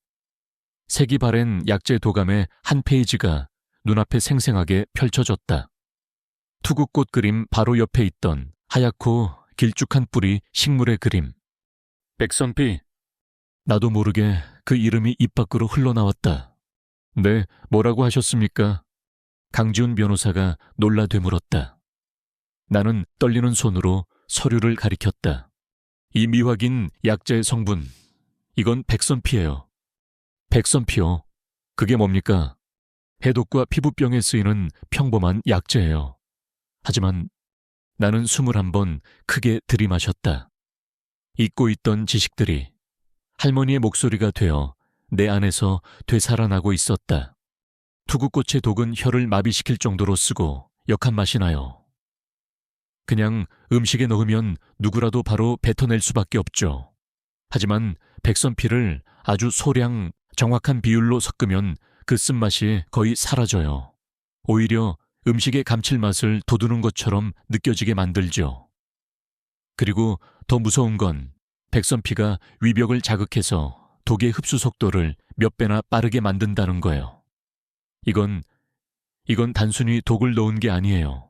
색이 바랜 약재 도감의 한 페이지가 눈앞에 생생하게 펼쳐졌다. 투구꽃 그림 바로 옆에 있던 하얗고 길쭉한 뿌리 식물의 그림. 백선피. 나도 모르게 그 이름이 입 밖으로 흘러나왔다. 네, 뭐라고 하셨습니까? 강지훈 변호사가 놀라 되물었다. 나는 떨리는 손으로 서류를 가리켰다. 이 미확인 약재의 성분, 이건 백선피예요. 백선피요? 그게 뭡니까? 해독과 피부병에 쓰이는 평범한 약재예요. 하지만 나는 21번 크게 들이마셨다. 잊고 있던 지식들이 할머니의 목소리가 되어 내 안에서 되살아나고 있었다. 투구꽃의 독은 혀를 마비시킬 정도로 쓰고 역한 맛이 나요. 그냥 음식에 넣으면 누구라도 바로 뱉어낼 수밖에 없죠. 하지만 백선피를 아주 소량 정확한 비율로 섞으면 그 쓴맛이 거의 사라져요. 오히려 음식의 감칠맛을 돋우는 것처럼 느껴지게 만들죠. 그리고 더 무서운 건 백선피가 위벽을 자극해서 독의 흡수 속도를 몇 배나 빠르게 만든다는 거예요. 이건 단순히 독을 넣은 게 아니에요.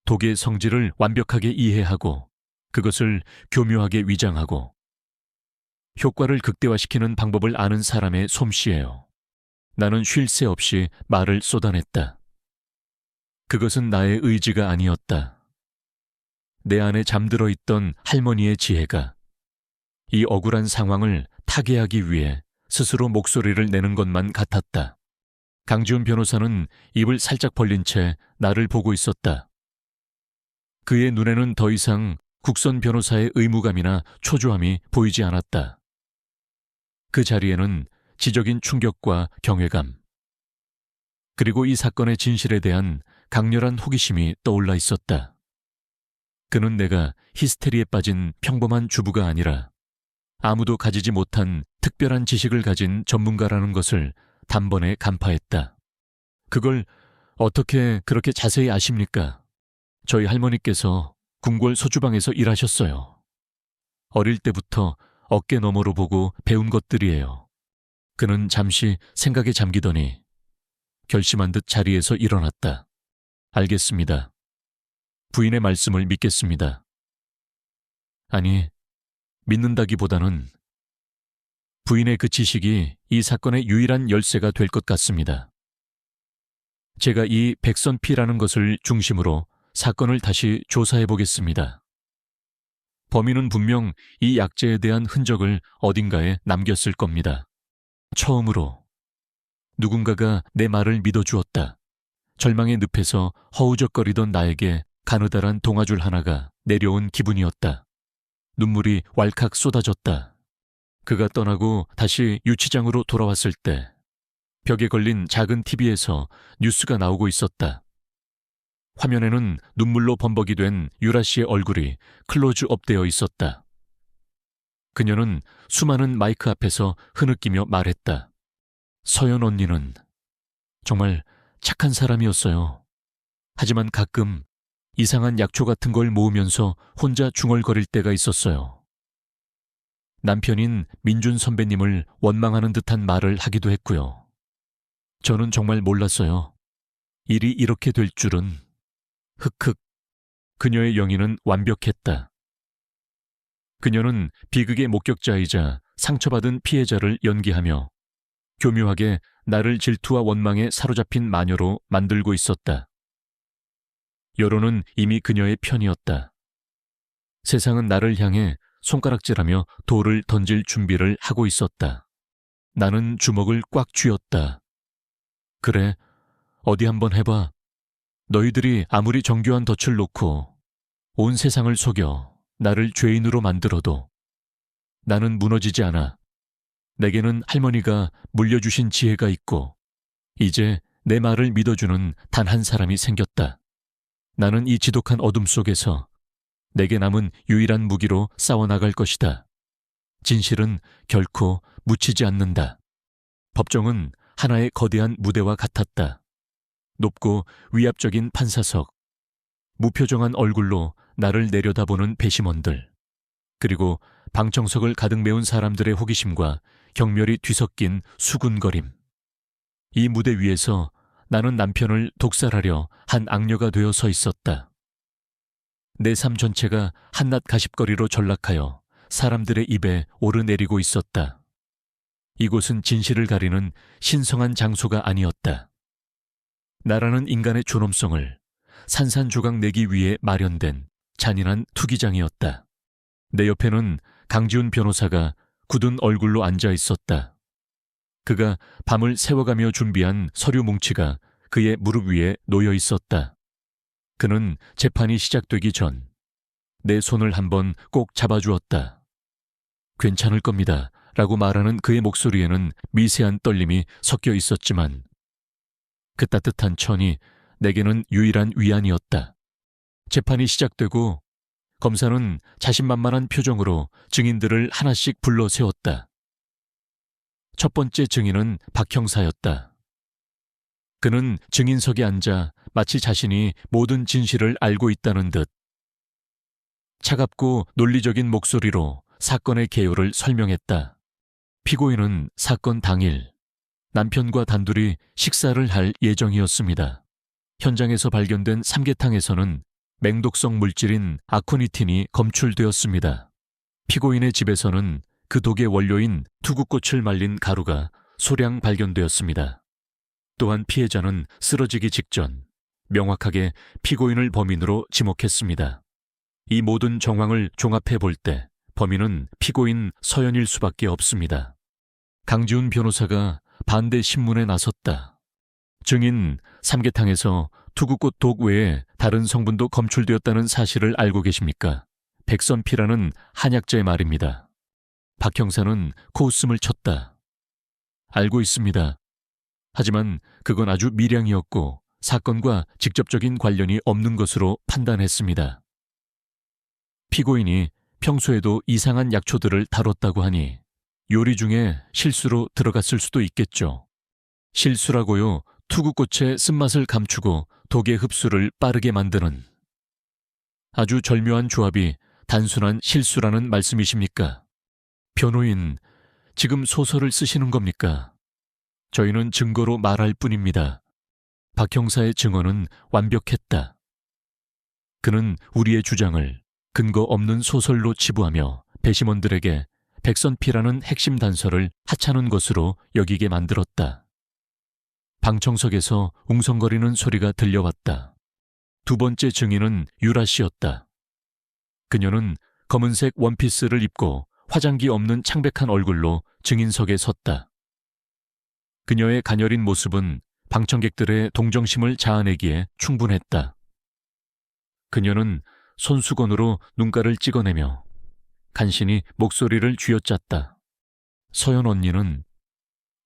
독의 성질을 완벽하게 이해하고 그것을 교묘하게 위장하고 효과를 극대화시키는 방법을 아는 사람의 솜씨예요. 나는 쉴 새 없이 말을 쏟아냈다. 그것은 나의 의지가 아니었다. 내 안에 잠들어 있던 할머니의 지혜가 이 억울한 상황을 타개하기 위해 스스로 목소리를 내는 것만 같았다. 강지훈 변호사는 입을 살짝 벌린 채 나를 보고 있었다. 그의 눈에는 더 이상 국선 변호사의 의무감이나 초조함이 보이지 않았다. 그 자리에는 지적인 충격과 경외감, 그리고 이 사건의 진실에 대한 강렬한 호기심이 떠올라 있었다. 그는 내가 히스테리에 빠진 평범한 주부가 아니라 아무도 가지지 못한 특별한 지식을 가진 전문가라는 것을 단번에 간파했다. 그걸 어떻게 그렇게 자세히 아십니까? 저희 할머니께서 궁궐 소주방에서 일하셨어요. 어릴 때부터 어깨 너머로 보고 배운 것들이에요. 그는 잠시 생각에 잠기더니 결심한 듯 자리에서 일어났다. 알겠습니다. 부인의 말씀을 믿겠습니다. 아니, 믿는다기보다는 부인의 그 지식이 이 사건의 유일한 열쇠가 될 것 같습니다. 제가 이 백선피라는 것을 중심으로 사건을 다시 조사해 보겠습니다. 범인은 분명 이 약재에 대한 흔적을 어딘가에 남겼을 겁니다. 처음으로 누군가가 내 말을 믿어주었다. 절망의 늪에서 허우적거리던 나에게 가느다란 동아줄 하나가 내려온 기분이었다. 눈물이 왈칵 쏟아졌다. 그가 떠나고 다시 유치장으로 돌아왔을 때 벽에 걸린 작은 TV에서 뉴스가 나오고 있었다. 화면에는 눈물로 범벅이 된 유라 씨의 얼굴이 클로즈업되어 있었다. 그녀는 수많은 마이크 앞에서 흐느끼며 말했다. 서연 언니는 정말 착한 사람이었어요. 하지만 가끔 이상한 약초 같은 걸 모으면서 혼자 중얼거릴 때가 있었어요. 남편인 민준 선배님을 원망하는 듯한 말을 하기도 했고요. 저는 정말 몰랐어요. 일이 이렇게 될 줄은. 흑흑. 그녀의 영의는 완벽했다. 그녀는 비극의 목격자이자 상처받은 피해자를 연기하며 교묘하게 나를 질투와 원망에 사로잡힌 마녀로 만들고 있었다. 여론은 이미 그녀의 편이었다. 세상은 나를 향해 손가락질하며 돌을 던질 준비를 하고 있었다. 나는 주먹을 꽉 쥐었다. 그래, 어디 한번 해봐. 너희들이 아무리 정교한 덫을 놓고 온 세상을 속여 나를 죄인으로 만들어도 나는 무너지지 않아. 내게는 할머니가 물려주신 지혜가 있고 이제 내 말을 믿어주는 단 한 사람이 생겼다. 나는 이 지독한 어둠 속에서 내게 남은 유일한 무기로 싸워나갈 것이다. 진실은 결코 묻히지 않는다. 법정은 하나의 거대한 무대와 같았다. 높고 위압적인 판사석, 무표정한 얼굴로 나를 내려다보는 배심원들, 그리고 방청석을 가득 메운 사람들의 호기심과 경멸이 뒤섞인 수군거림. 이 무대 위에서 나는 남편을 독살하려 한 악녀가 되어 서 있었다. 내 삶 전체가 한낱 가십거리로 전락하여 사람들의 입에 오르내리고 있었다. 이곳은 진실을 가리는 신성한 장소가 아니었다. 나라는 인간의 존엄성을 산산조각 내기 위해 마련된 잔인한 투기장이었다. 내 옆에는 강지훈 변호사가 굳은 얼굴로 앉아 있었다. 그가 밤을 새워가며 준비한 서류 뭉치가 그의 무릎 위에 놓여 있었다. 그는 재판이 시작되기 전 내 손을 한번 꼭 잡아주었다. 괜찮을 겁니다. 라고 말하는 그의 목소리에는 미세한 떨림이 섞여 있었지만 그 따뜻한 천이 내게는 유일한 위안이었다. 재판이 시작되고 검사는 자신만만한 표정으로 증인들을 하나씩 불러 세웠다. 첫 번째 증인은 박 형사였다. 그는 증인석에 앉아 마치 자신이 모든 진실을 알고 있다는 듯 차갑고 논리적인 목소리로 사건의 개요를 설명했다. 피고인은 사건 당일 남편과 단둘이 식사를 할 예정이었습니다. 현장에서 발견된 삼계탕에서는 맹독성 물질인 아쿠니틴이 검출되었습니다. 피고인의 집에서는 그 독의 원료인 투구꽃을 말린 가루가 소량 발견되었습니다. 또한 피해자는 쓰러지기 직전 명확하게 피고인을 범인으로 지목했습니다. 이 모든 정황을 종합해 볼 때 범인은 피고인 서연일 수밖에 없습니다. 강지훈 변호사가 반대 신문에 나섰다. 증인, 삼계탕에서 투구꽃 독 외에 다른 성분도 검출되었다는 사실을 알고 계십니까? 백선피라는 한약재의 말입니다. 박 형사는 코웃음을 쳤다. 알고 있습니다. 하지만 그건 아주 미량이었고 사건과 직접적인 관련이 없는 것으로 판단했습니다. 피고인이 평소에도 이상한 약초들을 다뤘다고 하니 요리 중에 실수로 들어갔을 수도 있겠죠. 실수라고요. 투구꽃의 쓴맛을 감추고 독의 흡수를 빠르게 만드는 아주 절묘한 조합이 단순한 실수라는 말씀이십니까? 변호인, 지금 소설을 쓰시는 겁니까? 저희는 증거로 말할 뿐입니다. 박 형사의 증언은 완벽했다. 그는 우리의 주장을 근거 없는 소설로 치부하며 배심원들에게 백선피라는 핵심 단서를 하찮은 것으로 여기게 만들었다. 방청석에서 웅성거리는 소리가 들려왔다. 두 번째 증인은 유라 씨였다. 그녀는 검은색 원피스를 입고 화장기 없는 창백한 얼굴로 증인석에 섰다. 그녀의 가녀린 모습은 방청객들의 동정심을 자아내기에 충분했다. 그녀는 손수건으로 눈가를 찍어내며 간신히 목소리를 쥐어짰다. 서연 언니는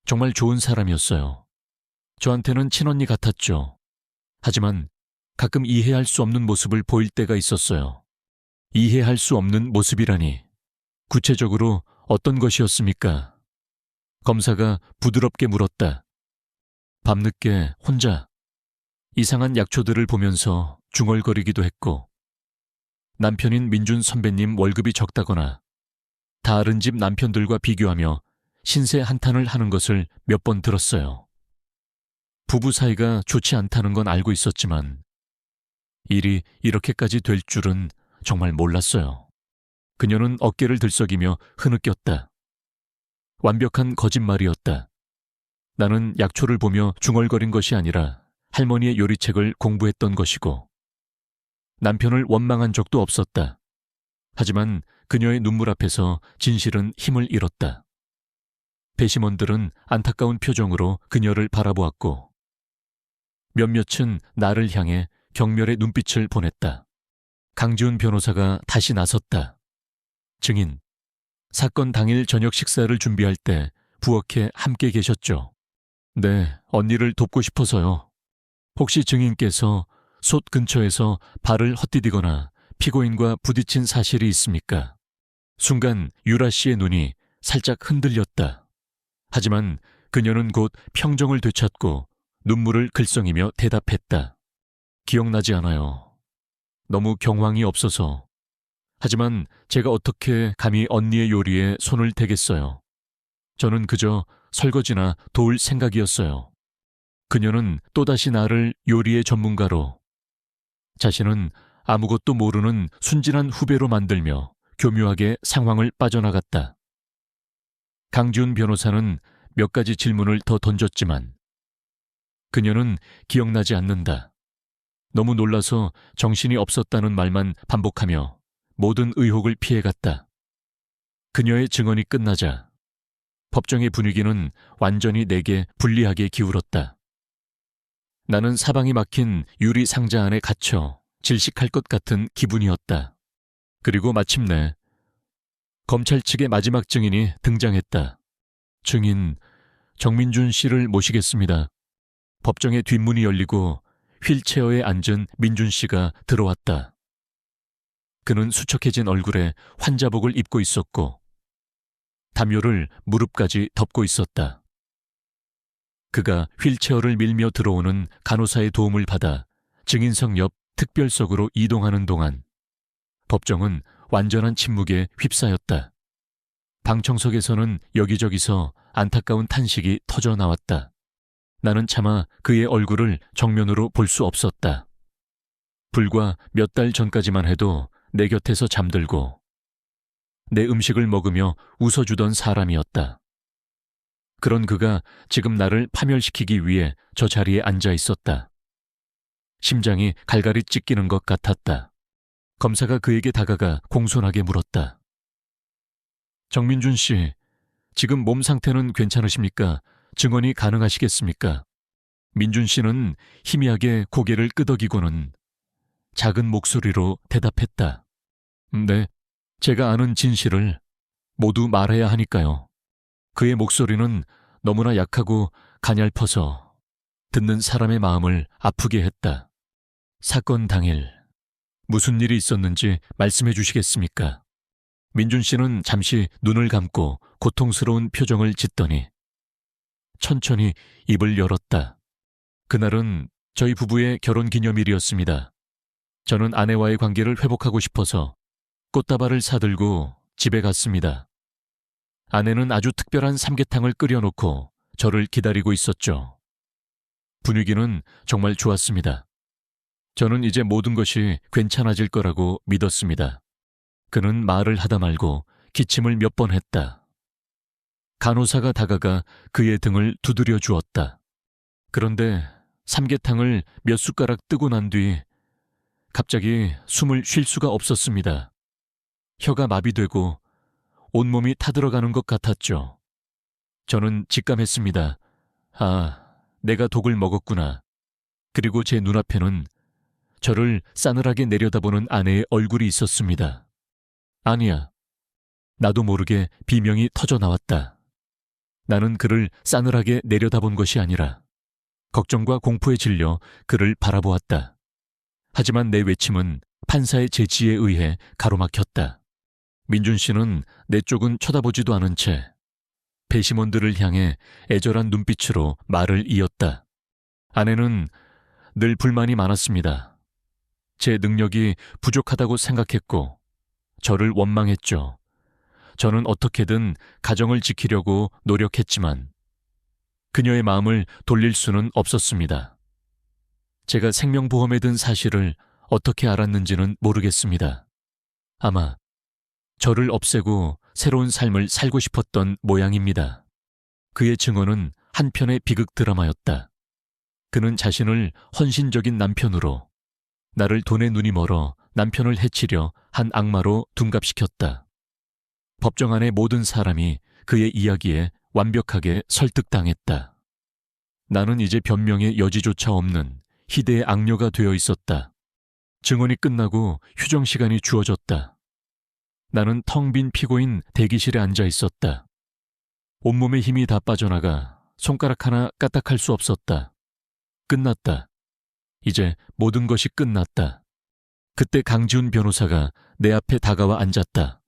정말 좋은 사람이었어요. 저한테는 친언니 같았죠. 하지만 가끔 이해할 수 없는 모습을 보일 때가 있었어요. 이해할 수 없는 모습이라니. 구체적으로 어떤 것이었습니까? 검사가 부드럽게 물었다. 밤늦게 혼자 이상한 약초들을 보면서 중얼거리기도 했고, 남편인 민준 선배님 월급이 적다거나 다른 집 남편들과 비교하며 신세 한탄을 하는 것을 몇 번 들었어요. 부부 사이가 좋지 않다는 건 알고 있었지만 일이 이렇게까지 될 줄은 정말 몰랐어요. 그녀는 어깨를 들썩이며 흐느꼈다. 완벽한 거짓말이었다. 나는 약초를 보며 중얼거린 것이 아니라 할머니의 요리책을 공부했던 것이고, 남편을 원망한 적도 없었다. 하지만 그녀의 눈물 앞에서 진실은 힘을 잃었다. 배심원들은 안타까운 표정으로 그녀를 바라보았고, 몇몇은 나를 향해 경멸의 눈빛을 보냈다. 강지훈 변호사가 다시 나섰다. 증인, 사건 당일 저녁 식사를 준비할 때 부엌에 함께 계셨죠? 네, 언니를 돕고 싶어서요. 혹시 증인께서 솥 근처에서 발을 헛디디거나 피고인과 부딪힌 사실이 있습니까? 순간 유라 씨의 눈이 살짝 흔들렸다. 하지만 그녀는 곧 평정을 되찾고 눈물을 글썽이며 대답했다. 기억나지 않아요. 너무 경황이 없어서. 하지만 제가 어떻게 감히 언니의 요리에 손을 대겠어요. 저는 그저 설거지나 도울 생각이었어요. 그녀는 또다시 나를 요리의 전문가로, 자신은 아무것도 모르는 순진한 후배로 만들며 교묘하게 상황을 빠져나갔다. 강지훈 변호사는 몇 가지 질문을 더 던졌지만 그녀는 기억나지 않는다. 너무 놀라서 정신이 없었다는 말만 반복하며 모든 의혹을 피해갔다. 그녀의 증언이 끝나자 법정의 분위기는 완전히 내게 불리하게 기울었다. 나는 사방이 막힌 유리 상자 안에 갇혀 질식할 것 같은 기분이었다. 그리고 마침내 검찰 측의 마지막 증인이 등장했다. 증인 정민준 씨를 모시겠습니다. 법정의 뒷문이 열리고 휠체어에 앉은 민준 씨가 들어왔다. 그는 수척해진 얼굴에 환자복을 입고 있었고 담요를 무릎까지 덮고 있었다. 그가 휠체어를 밀며 들어오는 간호사의 도움을 받아 증인석 옆 특별석으로 이동하는 동안 법정은 완전한 침묵에 휩싸였다. 방청석에서는 여기저기서 안타까운 탄식이 터져 나왔다. 나는 차마 그의 얼굴을 정면으로 볼 수 없었다. 불과 몇 달 전까지만 해도 내 곁에서 잠들고 내 음식을 먹으며 웃어주던 사람이었다. 그런 그가 지금 나를 파멸시키기 위해 저 자리에 앉아 있었다. 심장이 갈갈이 찢기는 것 같았다. 검사가 그에게 다가가 공손하게 물었다. 정민준 씨, 지금 몸 상태는 괜찮으십니까? 증언이 가능하시겠습니까? 민준 씨는 희미하게 고개를 끄덕이고는 작은 목소리로 대답했다. 네, 제가 아는 진실을 모두 말해야 하니까요. 그의 목소리는 너무나 약하고 가냘퍼서 듣는 사람의 마음을 아프게 했다. 사건 당일 무슨 일이 있었는지 말씀해 주시겠습니까? 민준 씨는 잠시 눈을 감고 고통스러운 표정을 짓더니 천천히 입을 열었다. 그날은 저희 부부의 결혼기념일이었습니다. 저는 아내와의 관계를 회복하고 싶어서 꽃다발을 사들고 집에 갔습니다. 아내는 아주 특별한 삼계탕을 끓여놓고 저를 기다리고 있었죠. 분위기는 정말 좋았습니다. 저는 이제 모든 것이 괜찮아질 거라고 믿었습니다. 그는 말을 하다 말고 기침을 몇 번 했다. 간호사가 다가가 그의 등을 두드려 주었다. 그런데 삼계탕을 몇 숟가락 뜨고 난 뒤 갑자기 숨을 쉴 수가 없었습니다. 혀가 마비되고 온몸이 타들어가는 것 같았죠. 저는 직감했습니다. 아, 내가 독을 먹었구나. 그리고 제 눈앞에는 저를 싸늘하게 내려다보는 아내의 얼굴이 있었습니다. 아니야. 나도 모르게 비명이 터져 나왔다. 나는 그를 싸늘하게 내려다본 것이 아니라 걱정과 공포에 질려 그를 바라보았다. 하지만 내 외침은 판사의 제지에 의해 가로막혔다. 민준 씨는 내 쪽은 쳐다보지도 않은 채 배심원들을 향해 애절한 눈빛으로 말을 이었다. 아내는 늘 불만이 많았습니다. 제 능력이 부족하다고 생각했고 저를 원망했죠. 저는 어떻게든 가정을 지키려고 노력했지만 그녀의 마음을 돌릴 수는 없었습니다. 제가 생명보험에 든 사실을 어떻게 알았는지는 모르겠습니다. 아마 저를 없애고 새로운 삶을 살고 싶었던 모양입니다. 그의 증언은 한편의 비극 드라마였다. 그는 자신을 헌신적인 남편으로, 나를 돈에 눈이 멀어 남편을 해치려 한 악마로 둔갑시켰다. 법정 안의 모든 사람이 그의 이야기에 완벽하게 설득당했다. 나는 이제 변명의 여지조차 없는 희대의 악녀가 되어 있었다. 증언이 끝나고 휴정 시간이 주어졌다. 나는 텅 빈 피고인 대기실에 앉아 있었다. 온몸에 힘이 다 빠져나가 손가락 하나 까딱할 수 없었다. 끝났다. 이제 모든 것이 끝났다. 그때 강지훈 변호사가 내 앞에 다가와 앉았다.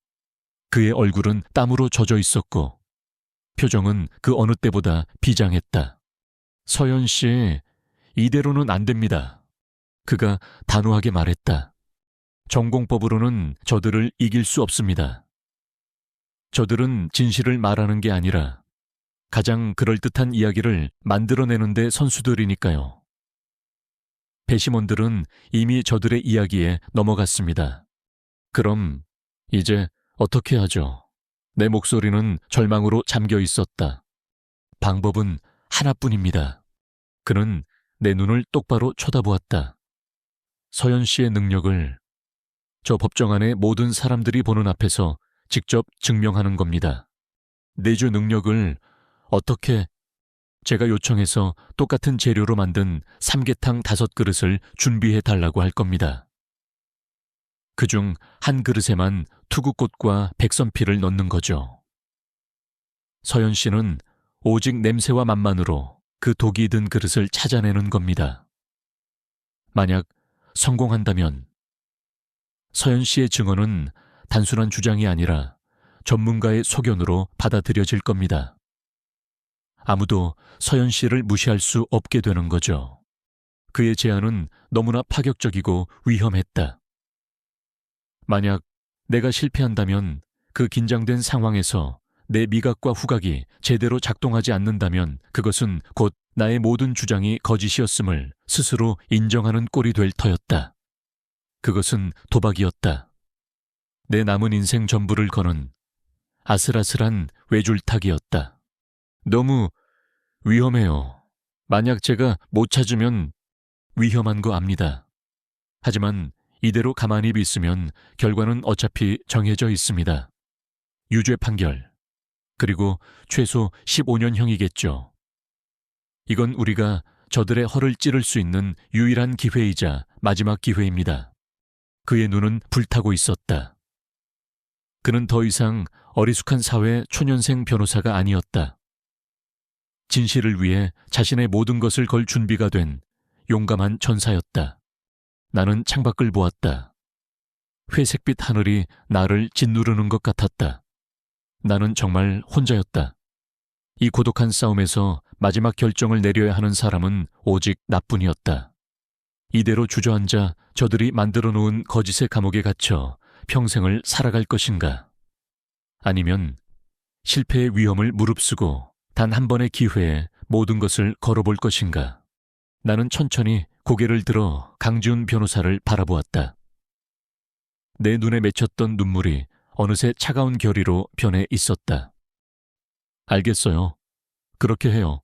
그의 얼굴은 땀으로 젖어 있었고 표정은 그 어느 때보다 비장했다. 서연 씨, 이대로는 안 됩니다. 그가 단호하게 말했다. 전공법으로는 저들을 이길 수 없습니다. 저들은 진실을 말하는 게 아니라 가장 그럴듯한 이야기를 만들어내는데 선수들이니까요. 배심원들은 이미 저들의 이야기에 넘어갔습니다. 그럼 이제 어떻게 하죠? 내 목소리는 절망으로 잠겨 있었다. 방법은 하나뿐입니다. 그는 내 눈을 똑바로 쳐다보았다. 서연 씨의 능력을 저 법정 안의 모든 사람들이 보는 앞에서 직접 증명하는 겁니다. 내주 능력을 어떻게 제가 요청해서 똑같은 재료로 만든 삼계탕 5그릇을 준비해 달라고 할 겁니다. 그중 한 그릇에만 투구꽃과 백선피를 넣는 거죠. 서연 씨는 오직 냄새와 맛만으로 그 독이 든 그릇을 찾아내는 겁니다. 만약 성공한다면 서연 씨의 증언은 단순한 주장이 아니라 전문가의 소견으로 받아들여질 겁니다. 아무도 서연 씨를 무시할 수 없게 되는 거죠. 그의 제안은 너무나 파격적이고 위험했다. 만약 내가 실패한다면 그 긴장된 상황에서 내 미각과 후각이 제대로 작동하지 않는다면 그것은 곧 나의 모든 주장이 거짓이었음을 스스로 인정하는 꼴이 될 터였다. 그것은 도박이었다. 내 남은 인생 전부를 거는 아슬아슬한 외줄타기였다. 너무 위험해요. 만약 제가 못 찾으면 위험한 거 압니다. 하지만 이대로 가만히 있으면 결과는 어차피 정해져 있습니다. 유죄 판결, 그리고 최소 15년형이겠죠. 이건 우리가 저들의 허를 찌를 수 있는 유일한 기회이자 마지막 기회입니다. 그의 눈은 불타고 있었다. 그는 더 이상 어리숙한 사회 초년생 변호사가 아니었다. 진실을 위해 자신의 모든 것을 걸 준비가 된 용감한 전사였다. 나는 창밖을 보았다. 회색빛 하늘이 나를 짓누르는 것 같았다. 나는 정말 혼자였다. 이 고독한 싸움에서 마지막 결정을 내려야 하는 사람은 오직 나뿐이었다. 이대로 주저앉아 저들이 만들어 놓은 거짓의 감옥에 갇혀 평생을 살아갈 것인가? 아니면 실패의 위험을 무릅쓰고 단 한 번의 기회에 모든 것을 걸어볼 것인가? 나는 천천히 고개를 들어 강지훈 변호사를 바라보았다. 내 눈에 맺혔던 눈물이 어느새 차가운 결의로 변해 있었다. 알겠어요. 그렇게 해요.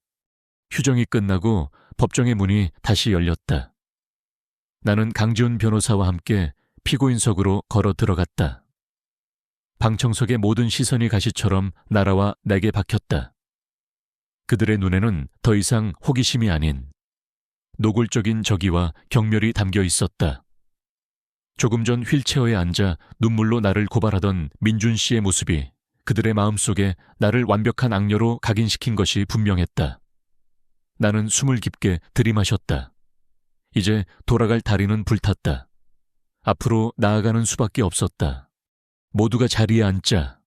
휴정이 끝나고 법정의 문이 다시 열렸다. 나는 강지훈 변호사와 함께 피고인석으로 걸어 들어갔다. 방청석의 모든 시선이 가시처럼 날아와 내게 박혔다. 그들의 눈에는 더 이상 호기심이 아닌 노골적인 적의와 경멸이 담겨 있었다. 조금 전 휠체어에 앉아 눈물로 나를 고발하던 민준 씨의 모습이 그들의 마음속에 나를 완벽한 악녀로 각인시킨 것이 분명했다. 나는 숨을 깊게 들이마셨다. 이제 돌아갈 다리는 불탔다. 앞으로 나아가는 수밖에 없었다. 모두가 자리에 앉자.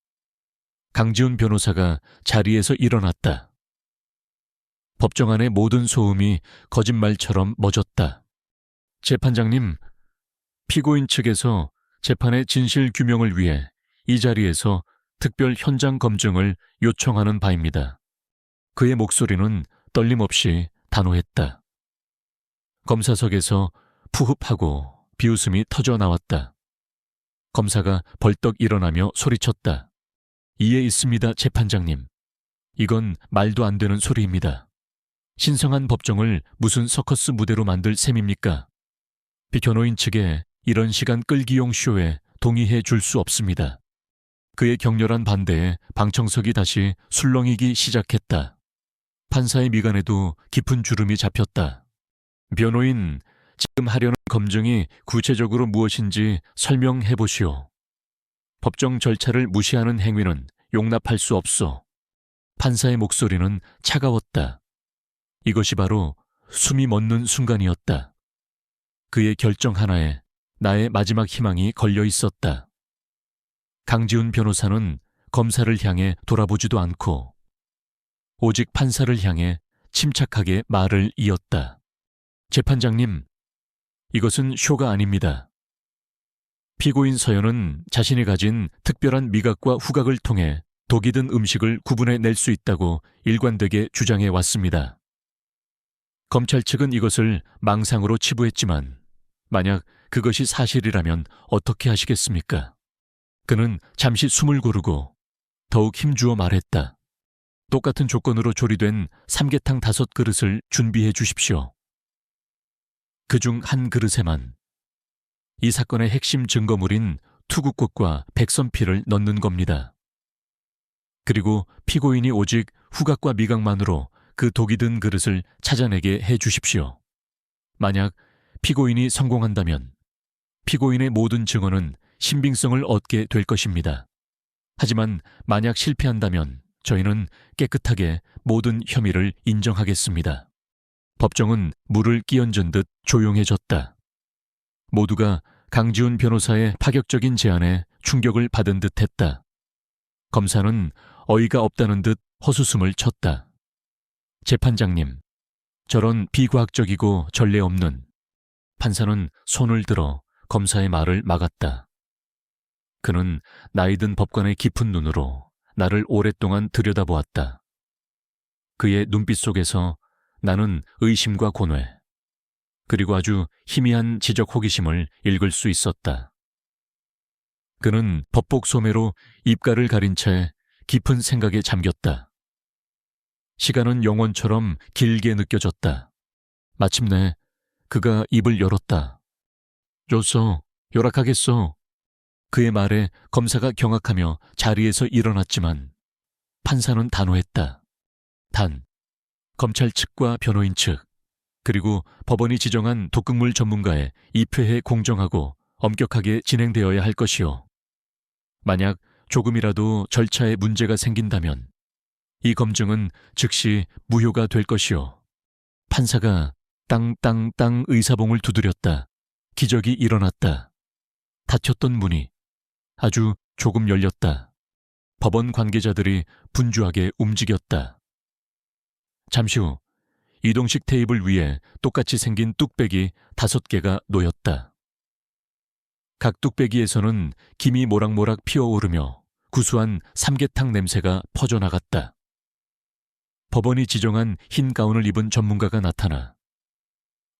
강지훈 변호사가 자리에서 일어났다. 법정 안의 모든 소음이 거짓말처럼 멎었다. 재판장님, 피고인 측에서 재판의 진실 규명을 위해 이 자리에서 특별 현장 검증을 요청하는 바입니다. 그의 목소리는 떨림없이 단호했다. 검사석에서 푸흡하고 비웃음이 터져 나왔다. 검사가 벌떡 일어나며 소리쳤다. 이해 있습니다, 재판장님. 이건 말도 안 되는 소리입니다. 신성한 법정을 무슨 서커스 무대로 만들 셈입니까? 변호인 측에 이런 시간 끌기용 쇼에 동의해 줄 수 없습니다. 그의 격렬한 반대에 방청석이 다시 술렁이기 시작했다. 판사의 미간에도 깊은 주름이 잡혔다. 변호인, 지금 하려는 검증이 구체적으로 무엇인지 설명해 보시오. 법정 절차를 무시하는 행위는 용납할 수 없소. 판사의 목소리는 차가웠다. 이것이 바로 숨이 멎는 순간이었다. 그의 결정 하나에 나의 마지막 희망이 걸려 있었다. 강지훈 변호사는 검사를 향해 돌아보지도 않고 오직 판사를 향해 침착하게 말을 이었다. 재판장님, 이것은 쇼가 아닙니다. 피고인 서연은 자신이 가진 특별한 미각과 후각을 통해 독이 든 음식을 구분해 낼 수 있다고 일관되게 주장해 왔습니다. 검찰 측은 이것을 망상으로 치부했지만 만약 그것이 사실이라면 어떻게 하시겠습니까? 그는 잠시 숨을 고르고 더욱 힘주어 말했다. 똑같은 조건으로 조리된 삼계탕 5그릇을 준비해 주십시오. 그중 한 그릇에만 이 사건의 핵심 증거물인 투구꽃과 백선피를 넣는 겁니다. 그리고 피고인이 오직 후각과 미각만으로 그 독이 든 그릇을 찾아내게 해 주십시오. 만약 피고인이 성공한다면 피고인의 모든 증언은 신빙성을 얻게 될 것입니다. 하지만 만약 실패한다면 저희는 깨끗하게 모든 혐의를 인정하겠습니다. 법정은 물을 끼얹은 듯 조용해졌다. 모두가 강지훈 변호사의 파격적인 제안에 충격을 받은 듯 했다. 검사는 어이가 없다는 듯 헛웃음을 쳤다. 재판장님, 저런 비과학적이고 전례 없는. 판사는 손을 들어 검사의 말을 막았다. 그는 나이든 법관의 깊은 눈으로 나를 오랫동안 들여다보았다. 그의 눈빛 속에서 나는 의심과 고뇌, 그리고 아주 희미한 지적 호기심을 읽을 수 있었다. 그는 법복 소매로 입가를 가린 채 깊은 생각에 잠겼다. 시간은 영원처럼 길게 느껴졌다. 마침내 그가 입을 열었다. 좋소, 요락하겠소. 그의 말에 검사가 경악하며 자리에서 일어났지만 판사는 단호했다. 단, 검찰 측과 변호인 측, 그리고 법원이 지정한 독극물 전문가의 입회에 공정하고 엄격하게 진행되어야 할 것이요. 만약 조금이라도 절차에 문제가 생긴다면 이 검증은 즉시 무효가 될 것이요. 판사가 땅땅땅 의사봉을 두드렸다. 기적이 일어났다. 닫혔던 문이 아주 조금 열렸다. 법원 관계자들이 분주하게 움직였다. 잠시 후 이동식 테이블 위에 똑같이 생긴 뚝배기 5개가 놓였다. 각 뚝배기에서는 김이 모락모락 피어오르며 구수한 삼계탕 냄새가 퍼져나갔다. 법원이 지정한 흰 가운을 입은 전문가가 나타나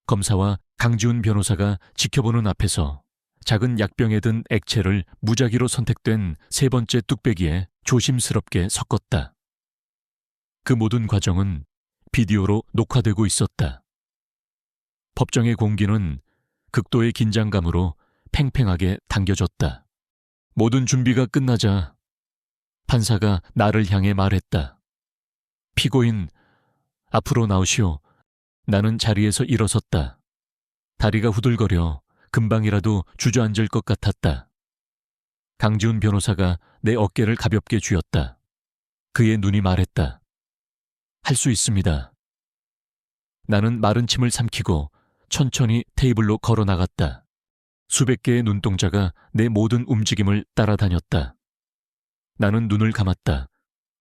검사와 강지훈 변호사가 지켜보는 앞에서 작은 약병에 든 액체를 무작위로 선택된 3번째 뚝배기에 조심스럽게 섞었다. 그 모든 과정은 비디오로 녹화되고 있었다. 법정의 공기는 극도의 긴장감으로 팽팽하게 당겨졌다. 모든 준비가 끝나자 판사가 나를 향해 말했다. 피고인, 앞으로 나오시오. 나는 자리에서 일어섰다. 다리가 후들거려 금방이라도 주저앉을 것 같았다. 강지훈 변호사가 내 어깨를 가볍게 쥐었다. 그의 눈이 말했다. 할 수 있습니다. 나는 마른 침을 삼키고 천천히 테이블로 걸어 나갔다. 수백 개의 눈동자가 내 모든 움직임을 따라다녔다. 나는 눈을 감았다.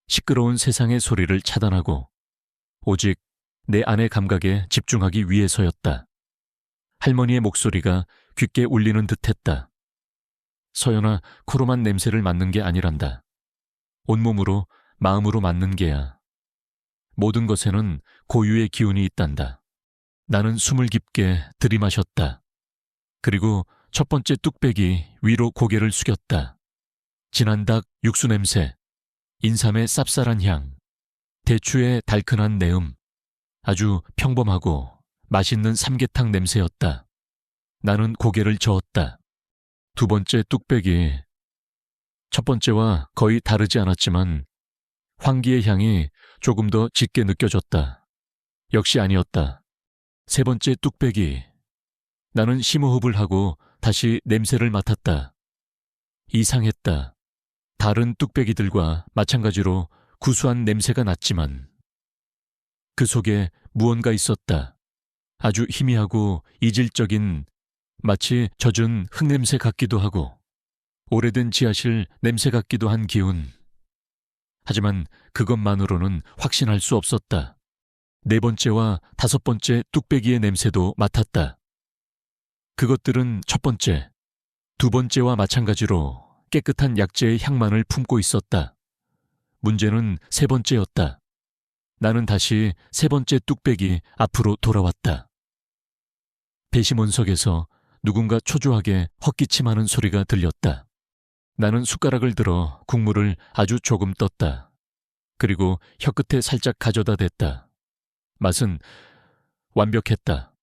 시끄러운 세상의 소리를 차단하고 오직 내 안의 감각에 집중하기 위해서였다. 할머니의 목소리가 귓게 울리는 듯했다. 서연아, 코로만 냄새를 맡는 게 아니란다. 온몸으로, 마음으로 맡는 게야. 모든 것에는 고유의 기운이 있단다. 나는 숨을 깊게 들이마셨다. 그리고 첫 번째 뚝배기 위로 고개를 숙였다. 진한 닭 육수 냄새, 인삼의 쌉쌀한 향, 대추의 달큰한 내음, 아주 평범하고 맛있는 삼계탕 냄새였다. 나는 고개를 저었다. 두 번째 뚝배기. 첫 번째와 거의 다르지 않았지만 황기의 향이 조금 더 짙게 느껴졌다. 역시 아니었다. 세 번째 뚝배기. 나는 심호흡을 하고 다시 냄새를 맡았다. 이상했다. 다른 뚝배기들과 마찬가지로 구수한 냄새가 났지만 그 속에 무언가 있었다. 아주 희미하고 이질적인, 마치 젖은 흙냄새 같기도 하고 오래된 지하실 냄새 같기도 한 기운. 하지만 그것만으로는 확신할 수 없었다. 네 번째와 다섯 번째 뚝배기의 냄새도 맡았다. 그것들은 첫 번째, 두 번째와 마찬가지로 깨끗한 약재의 향만을 품고 있었다. 문제는 세 번째였다. 나는 다시 세 번째 뚝배기 앞으로 돌아왔다. 배심원석에서 누군가 초조하게 헛기침하는 소리가 들렸다. 나는 숟가락을 들어 국물을 아주 조금 떴다. 그리고 혀끝에 살짝 가져다 댔다. 맛은 완벽했다.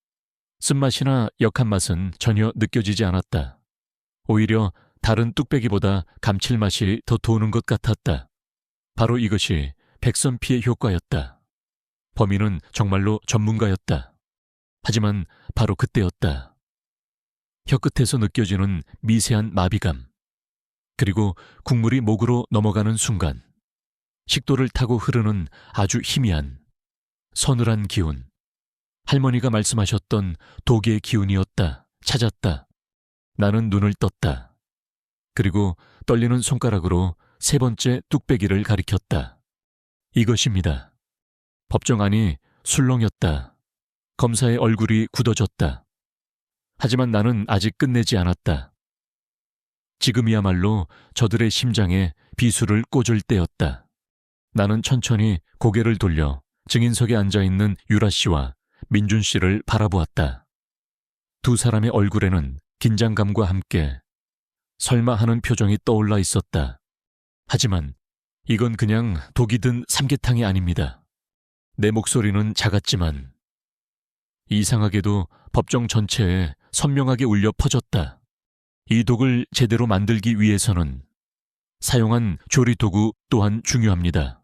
쓴맛이나 역한 맛은 전혀 느껴지지 않았다. 오히려 다른 뚝배기보다 감칠맛이 더 도는 것 같았다. 바로 이것이 백선피의 효과였다. 범인은 정말로 전문가였다. 하지만 바로 그때였다. 혀끝에서 느껴지는 미세한 마비감. 그리고 국물이 목으로 넘어가는 순간 식도를 타고 흐르는 아주 희미한 서늘한 기운. 할머니가 말씀하셨던 독의 기운이었다. 찾았다. 나는 눈을 떴다. 그리고 떨리는 손가락으로 세 번째 뚝배기를 가리켰다. 이것입니다. 법정 안이 술렁였다. 검사의 얼굴이 굳어졌다. 하지만 나는 아직 끝내지 않았다. 지금이야말로 저들의 심장에 비수를 꽂을 때였다. 나는 천천히 고개를 돌려 증인석에 앉아있는 유라 씨와 민준 씨를 바라보았다. 두 사람의 얼굴에는 긴장감과 함께 설마 하는 표정이 떠올라 있었다. 하지만 이건 그냥 독이 든 삼계탕이 아닙니다. 내 목소리는 작았지만 이상하게도 법정 전체에 선명하게 울려 퍼졌다. 이 독을 제대로 만들기 위해서는 사용한 조리도구 또한 중요합니다.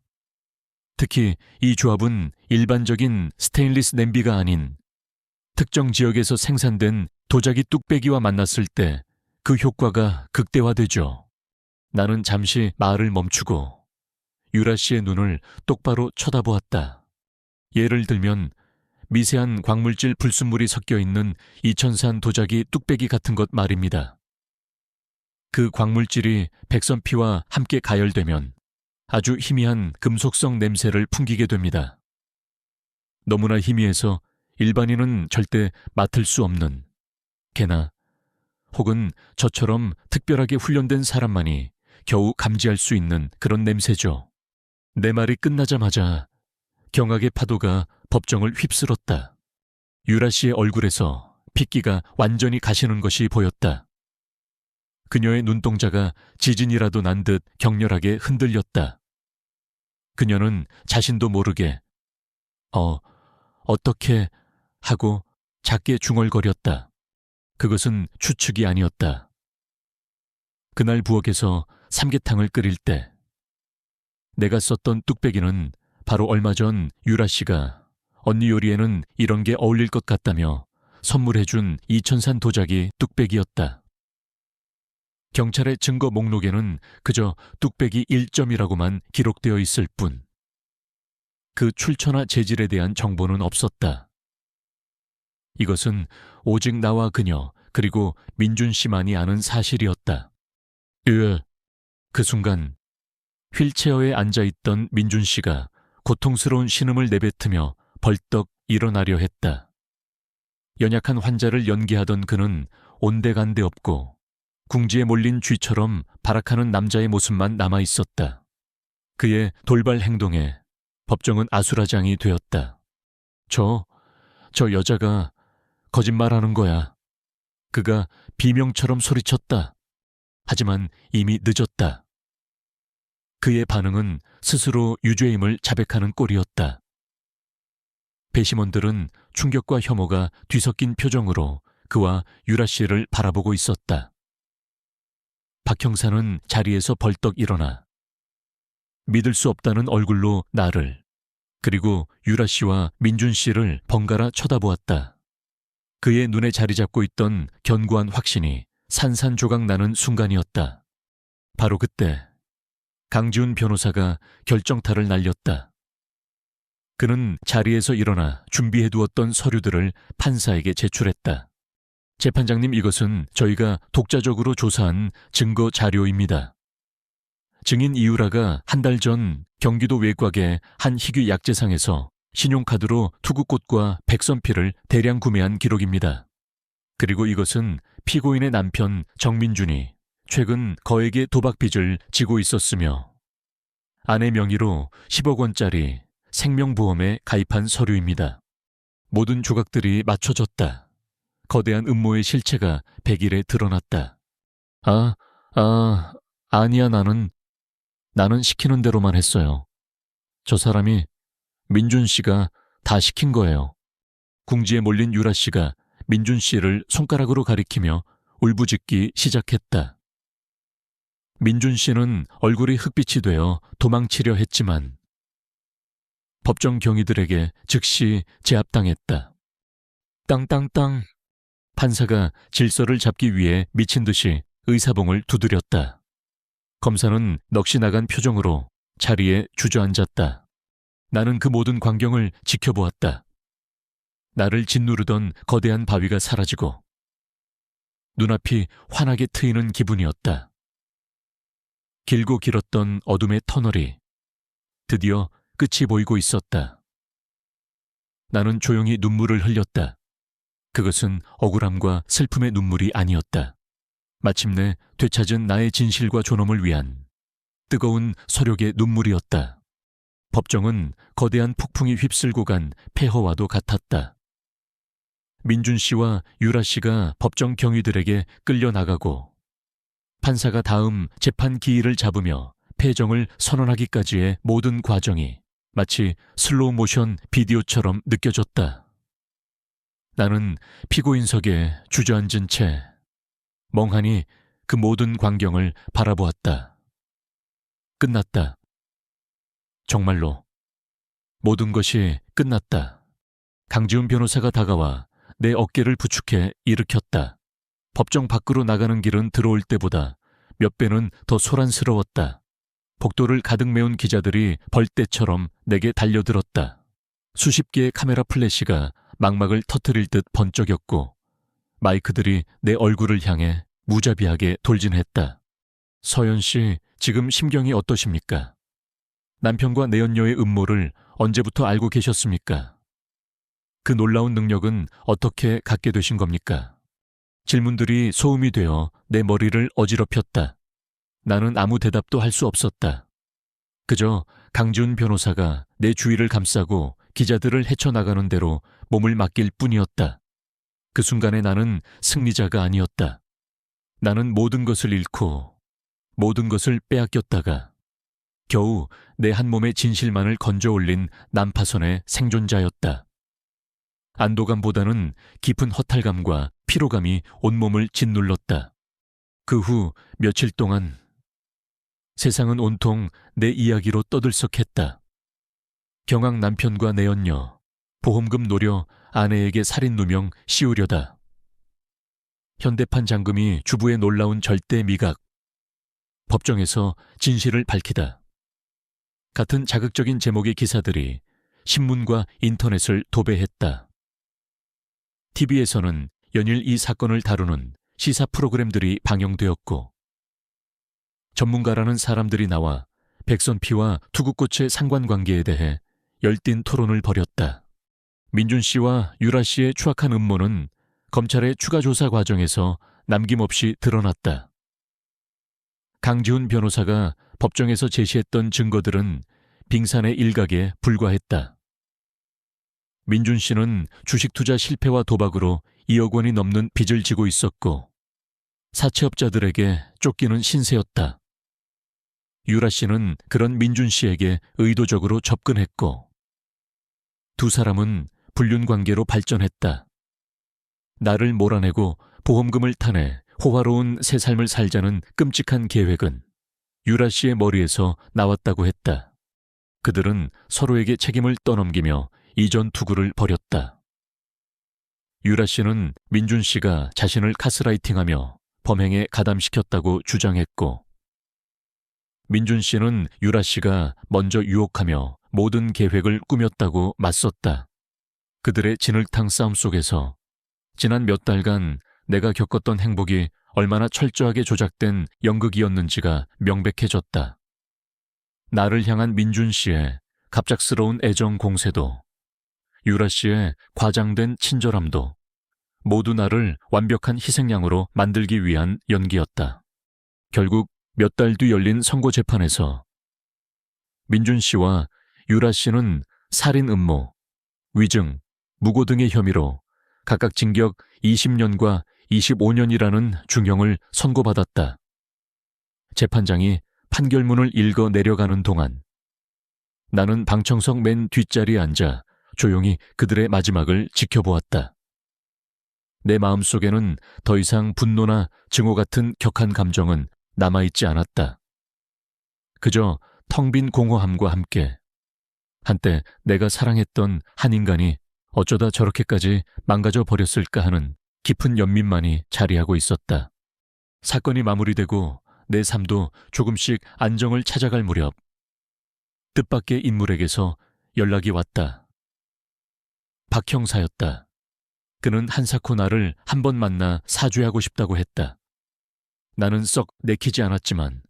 특히 이 조합은 일반적인 스테인리스 냄비가 아닌 특정 지역에서 생산된 도자기 뚝배기와 만났을 때 그 효과가 극대화되죠. 나는 잠시 말을 멈추고 유라 씨의 눈을 똑바로 쳐다보았다. 예를 들면 미세한 광물질 불순물이 섞여 있는 이천산 도자기 뚝배기 같은 것 말입니다. 그 광물질이 백선피와 함께 가열되면 아주 희미한 금속성 냄새를 풍기게 됩니다. 너무나 희미해서 일반인은 절대 맡을 수 없는, 개나 혹은 저처럼 특별하게 훈련된 사람만이 겨우 감지할 수 있는 그런 냄새죠. 내 말이 끝나자마자 경악의 파도가 법정을 휩쓸었다. 유라 씨의 얼굴에서 핏기가 완전히 가시는 것이 보였다. 그녀의 눈동자가 지진이라도 난 듯 격렬하게 흔들렸다. 그녀는 자신도 모르게 어떻게 하고 작게 중얼거렸다. 그것은 추측이 아니었다. 그날 부엌에서 삼계탕을 끓일 때 내가 썼던 뚝배기는 바로 얼마 전 유라 씨가 언니 요리에는 이런 게 어울릴 것 같다며 선물해준 이천산 도자기 뚝배기였다. 경찰의 증거 목록에는 그저 뚝배기 1점이라고만 기록되어 있을 뿐 그 출처나 재질에 대한 정보는 없었다. 이것은 오직 나와 그녀 그리고 민준 씨만이 아는 사실이었다. 그 순간 휠체어에 앉아있던 민준 씨가 고통스러운 신음을 내뱉으며 벌떡 일어나려 했다. 연약한 환자를 연기하던 그는 온데간데 없고 궁지에 몰린 쥐처럼 발악하는 남자의 모습만 남아있었다. 그의 돌발 행동에 법정은 아수라장이 되었다. 저 여자가 거짓말하는 거야. 그가 비명처럼 소리쳤다. 하지만 이미 늦었다. 그의 반응은 스스로 유죄임을 자백하는 꼴이었다. 배심원들은 충격과 혐오가 뒤섞인 표정으로 그와 유라 씨를 바라보고 있었다. 박 형사는 자리에서 벌떡 일어나 믿을 수 없다는 얼굴로 나를 그리고 유라 씨와 민준 씨를 번갈아 쳐다보았다. 그의 눈에 자리 잡고 있던 견고한 확신이 산산조각 나는 순간이었다. 바로 그때 강지훈 변호사가 결정타를 날렸다. 그는 자리에서 일어나 준비해두었던 서류들을 판사에게 제출했다. 재판장님, 이것은 저희가 독자적으로 조사한 증거 자료입니다. 증인 이유라가 한 달 전 경기도 외곽의 한 희귀 약재상에서 신용카드로 투구꽃과 백선필을 대량 구매한 기록입니다. 그리고 이것은 피고인의 남편 정민준이 최근 거액의 도박빚을 지고 있었으며 아내 명의로 10억 원짜리 생명보험에 가입한 서류입니다. 모든 조각들이 맞춰졌다. 거대한 음모의 실체가 백일에 드러났다. 아니야, 나는 시키는 대로만 했어요. 저 사람이 민준 씨가 다 시킨 거예요. 궁지에 몰린 유라 씨가 민준 씨를 손가락으로 가리키며 울부짖기 시작했다. 민준 씨는 얼굴이 흑빛이 되어 도망치려 했지만 법정 경위들에게 즉시 제압당했다. 땅땅땅. 판사가 질서를 잡기 위해 미친 듯이 의사봉을 두드렸다. 검사는 넋이 나간 표정으로 자리에 주저앉았다. 나는 그 모든 광경을 지켜보았다. 나를 짓누르던 거대한 바위가 사라지고 눈앞이 환하게 트이는 기분이었다. 길고 길었던 어둠의 터널이 드디어 끝이 보이고 있었다. 나는 조용히 눈물을 흘렸다. 그것은 억울함과 슬픔의 눈물이 아니었다. 마침내 되찾은 나의 진실과 존엄을 위한 뜨거운 서력의 눈물이었다. 법정은 거대한 폭풍이 휩쓸고 간 폐허와도 같았다. 민준 씨와 유라 씨가 법정 경위들에게 끌려나가고 판사가 다음 재판 기일을 잡으며 패정을 선언하기까지의 모든 과정이 마치 슬로우 모션 비디오처럼 느껴졌다. 나는 피고인석에 주저앉은 채 멍하니 그 모든 광경을 바라보았다. 끝났다. 정말로 모든 것이 끝났다. 강지훈 변호사가 다가와 내 어깨를 부축해 일으켰다. 법정 밖으로 나가는 길은 들어올 때보다 몇 배는 더 소란스러웠다. 복도를 가득 메운 기자들이 벌떼처럼 내게 달려들었다. 수십 개의 카메라 플래시가 망막을 터뜨릴 듯 번쩍였고 마이크들이 내 얼굴을 향해 무자비하게 돌진했다. 서연 씨, 지금 심경이 어떠십니까? 남편과 내연녀의 음모를 언제부터 알고 계셨습니까? 그 놀라운 능력은 어떻게 갖게 되신 겁니까? 질문들이 소음이 되어 내 머리를 어지럽혔다. 나는 아무 대답도 할 수 없었다. 그저 강지훈 변호사가 내 주위를 감싸고 기자들을 헤쳐나가는 대로 몸을 맡길 뿐이었다. 그 순간에 나는 승리자가 아니었다. 나는 모든 것을 잃고 모든 것을 빼앗겼다가 겨우 내 한 몸의 진실만을 건져 올린 난파선의 생존자였다. 안도감보다는 깊은 허탈감과 피로감이 온몸을 짓눌렀다. 그 후 며칠 동안 세상은 온통 내 이야기로 떠들썩했다. 경악 남편과 내연녀, 보험금 노려 아내에게 살인 누명 씌우려다. 현대판 장금이 주부의 놀라운 절대 미각. 법정에서 진실을 밝히다. 같은 자극적인 제목의 기사들이 신문과 인터넷을 도배했다. TV에서는 연일 이 사건을 다루는 시사 프로그램들이 방영되었고, 전문가라는 사람들이 나와 백선피와 투구꽃의 상관관계에 대해 열띤 토론을 벌였다. 민준 씨와 유라 씨의 추악한 음모는 검찰의 추가 조사 과정에서 남김없이 드러났다. 강지훈 변호사가 법정에서 제시했던 증거들은 빙산의 일각에 불과했다. 민준 씨는 주식 투자 실패와 도박으로 2억 원이 넘는 빚을 지고 있었고, 사채업자들에게 쫓기는 신세였다. 유라 씨는 그런 민준 씨에게 의도적으로 접근했고, 두 사람은 불륜 관계로 발전했다. 나를 몰아내고 보험금을 타내 호화로운 새 삶을 살자는 끔찍한 계획은 유라 씨의 머리에서 나왔다고 했다. 그들은 서로에게 책임을 떠넘기며 이전 투구를 벌였다. 유라 씨는 민준 씨가 자신을 가스라이팅하며 범행에 가담시켰다고 주장했고, 민준 씨는 유라 씨가 먼저 유혹하며 모든 계획을 꾸몄다고 맞섰다. 그들의 진흙탕 싸움 속에서 지난 몇 달간 내가 겪었던 행복이 얼마나 철저하게 조작된 연극이었는지가 명백해졌다. 나를 향한 민준 씨의 갑작스러운 애정 공세도, 유라 씨의 과장된 친절함도 모두 나를 완벽한 희생양으로 만들기 위한 연기였다. 결국 몇 달 뒤 열린 선고재판에서 민준 씨와 유라 씨는 살인 음모, 위증, 무고 등의 혐의로 각각 징역 20년과 25년이라는 중형을 선고받았다. 재판장이 판결문을 읽어 내려가는 동안 나는 방청석 맨 뒷자리에 앉아 조용히 그들의 마지막을 지켜보았다. 내 마음속에는 더 이상 분노나 증오 같은 격한 감정은 남아있지 않았다. 그저 텅 빈 공허함과 함께 한때 내가 사랑했던 한 인간이 어쩌다 저렇게까지 망가져 버렸을까 하는 깊은 연민만이 자리하고 있었다. 사건이 마무리되고 내 삶도 조금씩 안정을 찾아갈 무렵 뜻밖의 인물에게서 연락이 왔다. 박 형사였다. 그는 한사코 나를 한 번 만나 사죄하고 싶다고 했다. 나는 썩 내키지 않았지만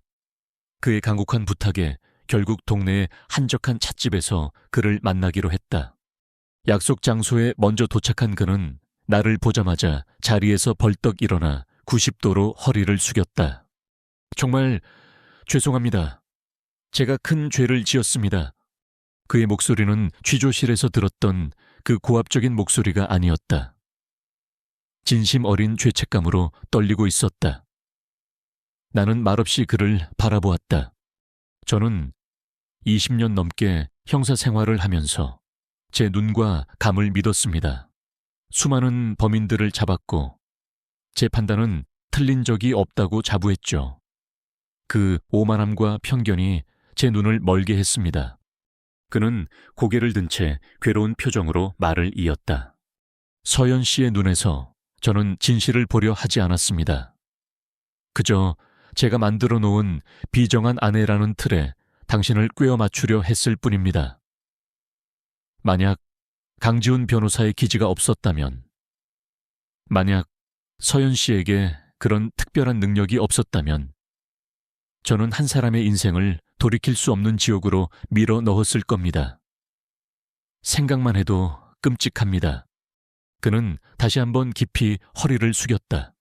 그의 간곡한 부탁에 결국 동네의 한적한 찻집에서 그를 만나기로 했다. 약속 장소에 먼저 도착한 그는 나를 보자마자 자리에서 벌떡 일어나 90도로 허리를 숙였다. 정말 죄송합니다. 제가 큰 죄를 지었습니다. 그의 목소리는 취조실에서 들었던 그 고압적인 목소리가 아니었다. 진심 어린 죄책감으로 떨리고 있었다. 나는 말없이 그를 바라보았다. 저는 20년 넘게 형사 생활을 하면서 제 눈과 감을 믿었습니다. 수많은 범인들을 잡았고 제 판단은 틀린 적이 없다고 자부했죠. 그 오만함과 편견이 제 눈을 멀게 했습니다. 그는 고개를 든 채 괴로운 표정으로 말을 이었다. 서연 씨의 눈에서 저는 진실을 보려 하지 않았습니다. 그저 제가 만들어 놓은 비정한 아내라는 틀에 당신을 꿰어 맞추려 했을 뿐입니다. 만약 강지훈 변호사의 기지가 없었다면, 만약 서연 씨에게 그런 특별한 능력이 없었다면, 저는 한 사람의 인생을 돌이킬 수 없는 지옥으로 밀어 넣었을 겁니다. 생각만 해도 끔찍합니다. 그는 다시 한번 깊이 허리를 숙였다.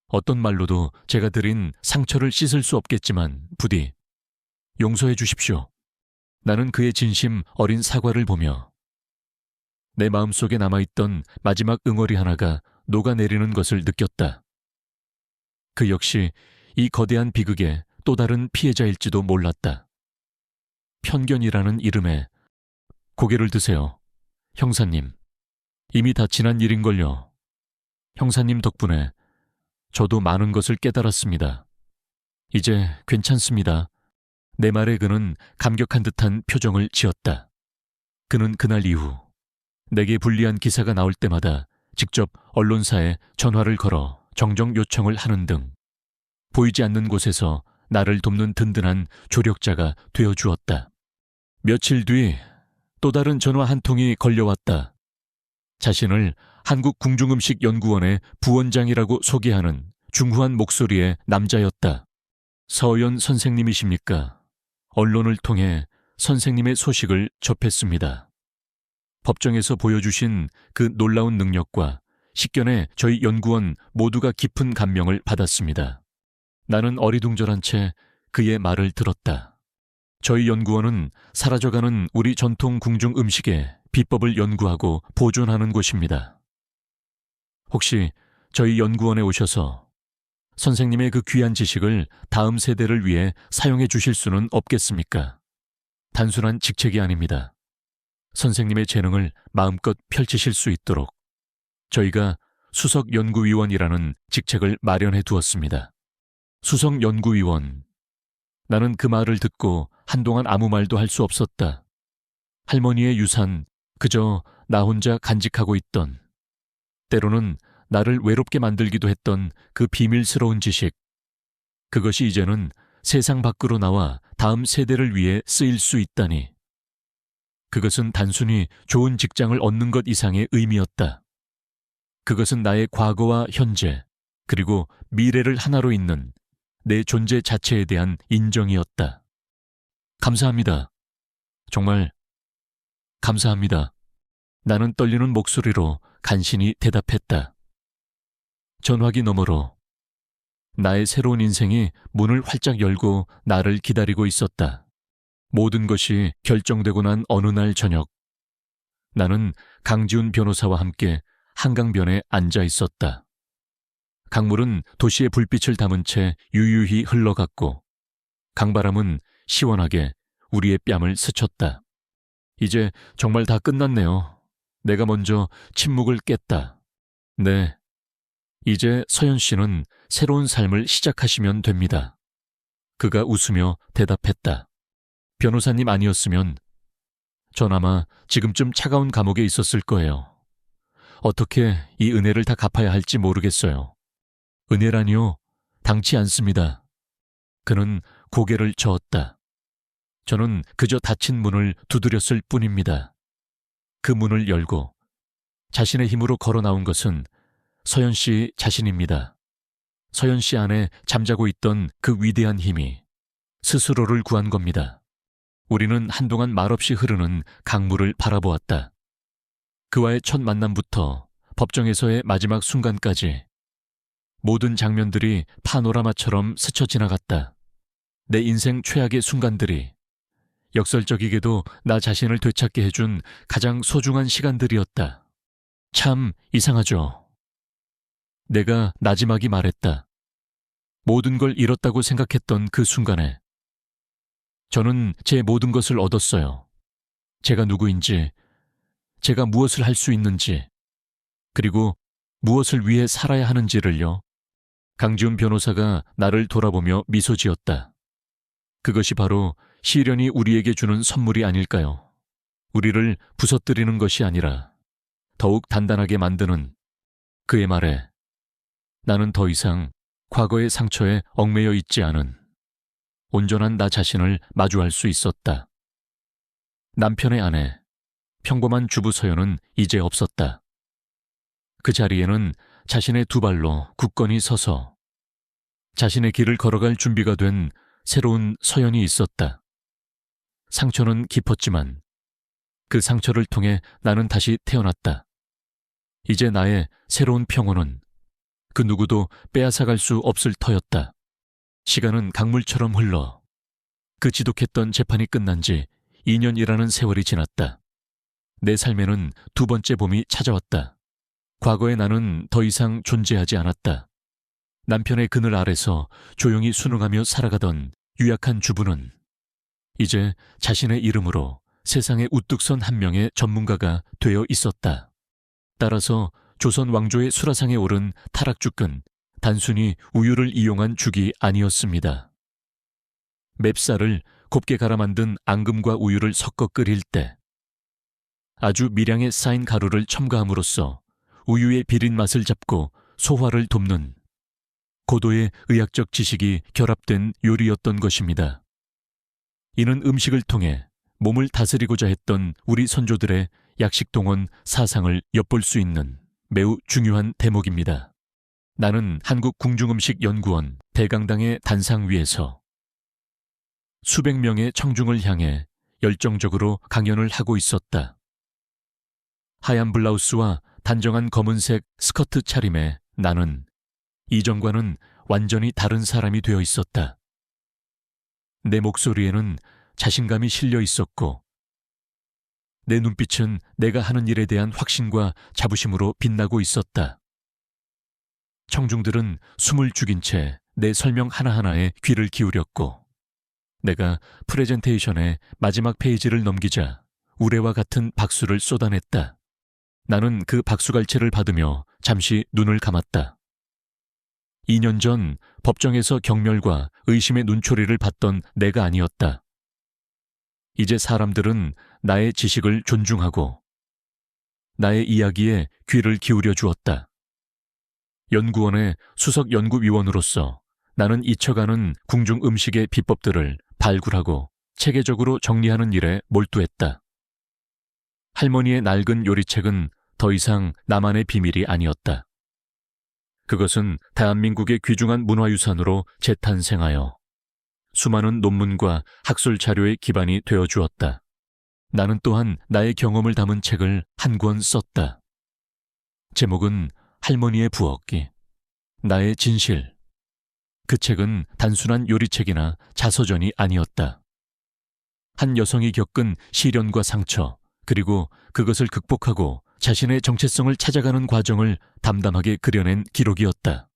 어떤 말로도 제가 드린 상처를 씻을 수 없겠지만 부디 용서해 주십시오. 나는 그의 진심 어린 사과를 보며 내 마음속에 남아있던 마지막 응어리 하나가 녹아내리는 것을 느꼈다. 그 역시 이 거대한 비극의 또 다른 피해자일지도 몰랐다. 편견이라는 이름에 고개를 드세요. 형사님, 이미 다 지난 일인걸요. 형사님 덕분에 저도 많은 것을 깨달았습니다. 이제 괜찮습니다. 내 말에 그는 감격한 듯한 표정을 지었다. 그는 그날 이후 내게 불리한 기사가 나올 때마다 직접 언론사에 전화를 걸어 정정 요청을 하는 등 보이지 않는 곳에서 나를 돕는 든든한 조력자가 되어주었다. 며칠 뒤 또 다른 전화 한 통이 걸려왔다. 자신을 한국궁중음식연구원의 부원장이라고 소개하는 중후한 목소리의 남자였다. 서연 선생님이십니까? 언론을 통해 선생님의 소식을 접했습니다. 법정에서 보여주신 그 놀라운 능력과 식견에 저희 연구원 모두가 깊은 감명을 받았습니다. 나는 어리둥절한 채 그의 말을 들었다. 저희 연구원은 사라져가는 우리 전통 궁중 음식의 비법을 연구하고 보존하는 곳입니다. 혹시 저희 연구원에 오셔서 선생님의 그 귀한 지식을 다음 세대를 위해 사용해 주실 수는 없겠습니까? 단순한 직책이 아닙니다. 선생님의 재능을 마음껏 펼치실 수 있도록 저희가 수석연구위원이라는 직책을 마련해 두었습니다. 수석연구위원. 나는 그 말을 듣고 한동안 아무 말도 할 수 없었다. 할머니의 유산, 그저 나 혼자 간직하고 있던, 때로는 나를 외롭게 만들기도 했던 그 비밀스러운 지식, 그것이 이제는 세상 밖으로 나와 다음 세대를 위해 쓰일 수 있다니. 그것은 단순히 좋은 직장을 얻는 것 이상의 의미였다. 그것은 나의 과거와 현재, 그리고 미래를 하나로 잇는 내 존재 자체에 대한 인정이었다. 감사합니다. 정말 감사합니다. 나는 떨리는 목소리로 간신히 대답했다. 전화기 너머로 나의 새로운 인생이 문을 활짝 열고 나를 기다리고 있었다. 모든 것이 결정되고 난 어느 날 저녁, 나는 강지훈 변호사와 함께 한강변에 앉아 있었다. 강물은 도시의 불빛을 담은 채 유유히 흘러갔고 강바람은 시원하게 우리의 뺨을 스쳤다. 이제 정말 다 끝났네요. 내가 먼저 침묵을 깼다. 네, 이제 서연 씨는 새로운 삶을 시작하시면 됩니다. 그가 웃으며 대답했다. 변호사님 아니었으면 전 아마 지금쯤 차가운 감옥에 있었을 거예요. 어떻게 이 은혜를 다 갚아야 할지 모르겠어요. 은혜라니요? 당치 않습니다. 그는 고개를 저었다. 저는 그저 닫힌 문을 두드렸을 뿐입니다. 그 문을 열고 자신의 힘으로 걸어 나온 것은 서연 씨 자신입니다. 서연 씨 안에 잠자고 있던 그 위대한 힘이 스스로를 구한 겁니다. 우리는 한동안 말없이 흐르는 강물을 바라보았다. 그와의 첫 만남부터 법정에서의 마지막 순간까지 모든 장면들이 파노라마처럼 스쳐 지나갔다. 내 인생 최악의 순간들이 역설적이게도 나 자신을 되찾게 해준 가장 소중한 시간들이었다. 참 이상하죠. 내가 나지막이 말했다. 모든 걸 잃었다고 생각했던 그 순간에 저는 제 모든 것을 얻었어요. 제가 누구인지, 제가 무엇을 할 수 있는지, 그리고 무엇을 위해 살아야 하는지를요. 강지훈 변호사가 나를 돌아보며 미소 지었다. 그것이 바로 시련이 우리에게 주는 선물이 아닐까요? 우리를 부서뜨리는 것이 아니라 더욱 단단하게 만드는 그의 말에 나는 더 이상 과거의 상처에 얽매여 있지 않은 온전한 나 자신을 마주할 수 있었다. 남편의 아내, 평범한 주부 서연은 이제 없었다. 그 자리에는 자신의 두 발로 굳건히 서서 자신의 길을 걸어갈 준비가 된 새로운 서연이 있었다. 상처는 깊었지만 그 상처를 통해 나는 다시 태어났다. 이제 나의 새로운 평온은 그 누구도 빼앗아갈 수 없을 터였다. 시간은 강물처럼 흘러 그 지독했던 재판이 끝난 지 2년이라는 세월이 지났다. 내 삶에는 두 번째 봄이 찾아왔다. 과거의 나는 더 이상 존재하지 않았다. 남편의 그늘 아래서 조용히 순응하며 살아가던 유약한 주부는 이제 자신의 이름으로 세상에 우뚝 선 한 명의 전문가가 되어 있었다. 따라서 조선 왕조의 수라상에 오른 타락죽은 단순히 우유를 이용한 죽이 아니었습니다. 맵쌀을 곱게 갈아 만든 앙금과 우유를 섞어 끓일 때 아주 미량의 쌓인 가루를 첨가함으로써 우유의 비린 맛을 잡고 소화를 돕는 고도의 의학적 지식이 결합된 요리였던 것입니다. 이는 음식을 통해 몸을 다스리고자 했던 우리 선조들의 약식동원 사상을 엿볼 수 있는 매우 중요한 대목입니다. 나는 한국궁중음식연구원 대강당의 단상 위에서 수백 명의 청중을 향해 열정적으로 강연을 하고 있었다. 하얀 블라우스와 단정한 검은색 스커트 차림에 나는 이전과는 완전히 다른 사람이 되어 있었다. 내 목소리에는 자신감이 실려 있었고 내 눈빛은 내가 하는 일에 대한 확신과 자부심으로 빛나고 있었다. 청중들은 숨을 죽인 채 내 설명 하나하나에 귀를 기울였고 내가 프레젠테이션의 마지막 페이지를 넘기자 우레와 같은 박수를 쏟아냈다. 나는 그 박수갈채를 받으며 잠시 눈을 감았다. 2년 전 법정에서 경멸과 의심의 눈초리를 받던 내가 아니었다. 이제 사람들은 나의 지식을 존중하고 나의 이야기에 귀를 기울여 주었다. 연구원의 수석 연구위원으로서 나는 잊혀가는 궁중 음식의 비법들을 발굴하고 체계적으로 정리하는 일에 몰두했다. 할머니의 낡은 요리책은 더 이상 나만의 비밀이 아니었다. 그것은 대한민국의 귀중한 문화유산으로 재탄생하여 수많은 논문과 학술 자료의 기반이 되어 주었다. 나는 또한 나의 경험을 담은 책을 한 권 썼다. 제목은 할머니의 부엌이, 나의 진실. 그 책은 단순한 요리책이나 자서전이 아니었다. 한 여성이 겪은 시련과 상처, 그리고 그것을 극복하고 자신의 정체성을 찾아가는 과정을 담담하게 그려낸 기록이었다.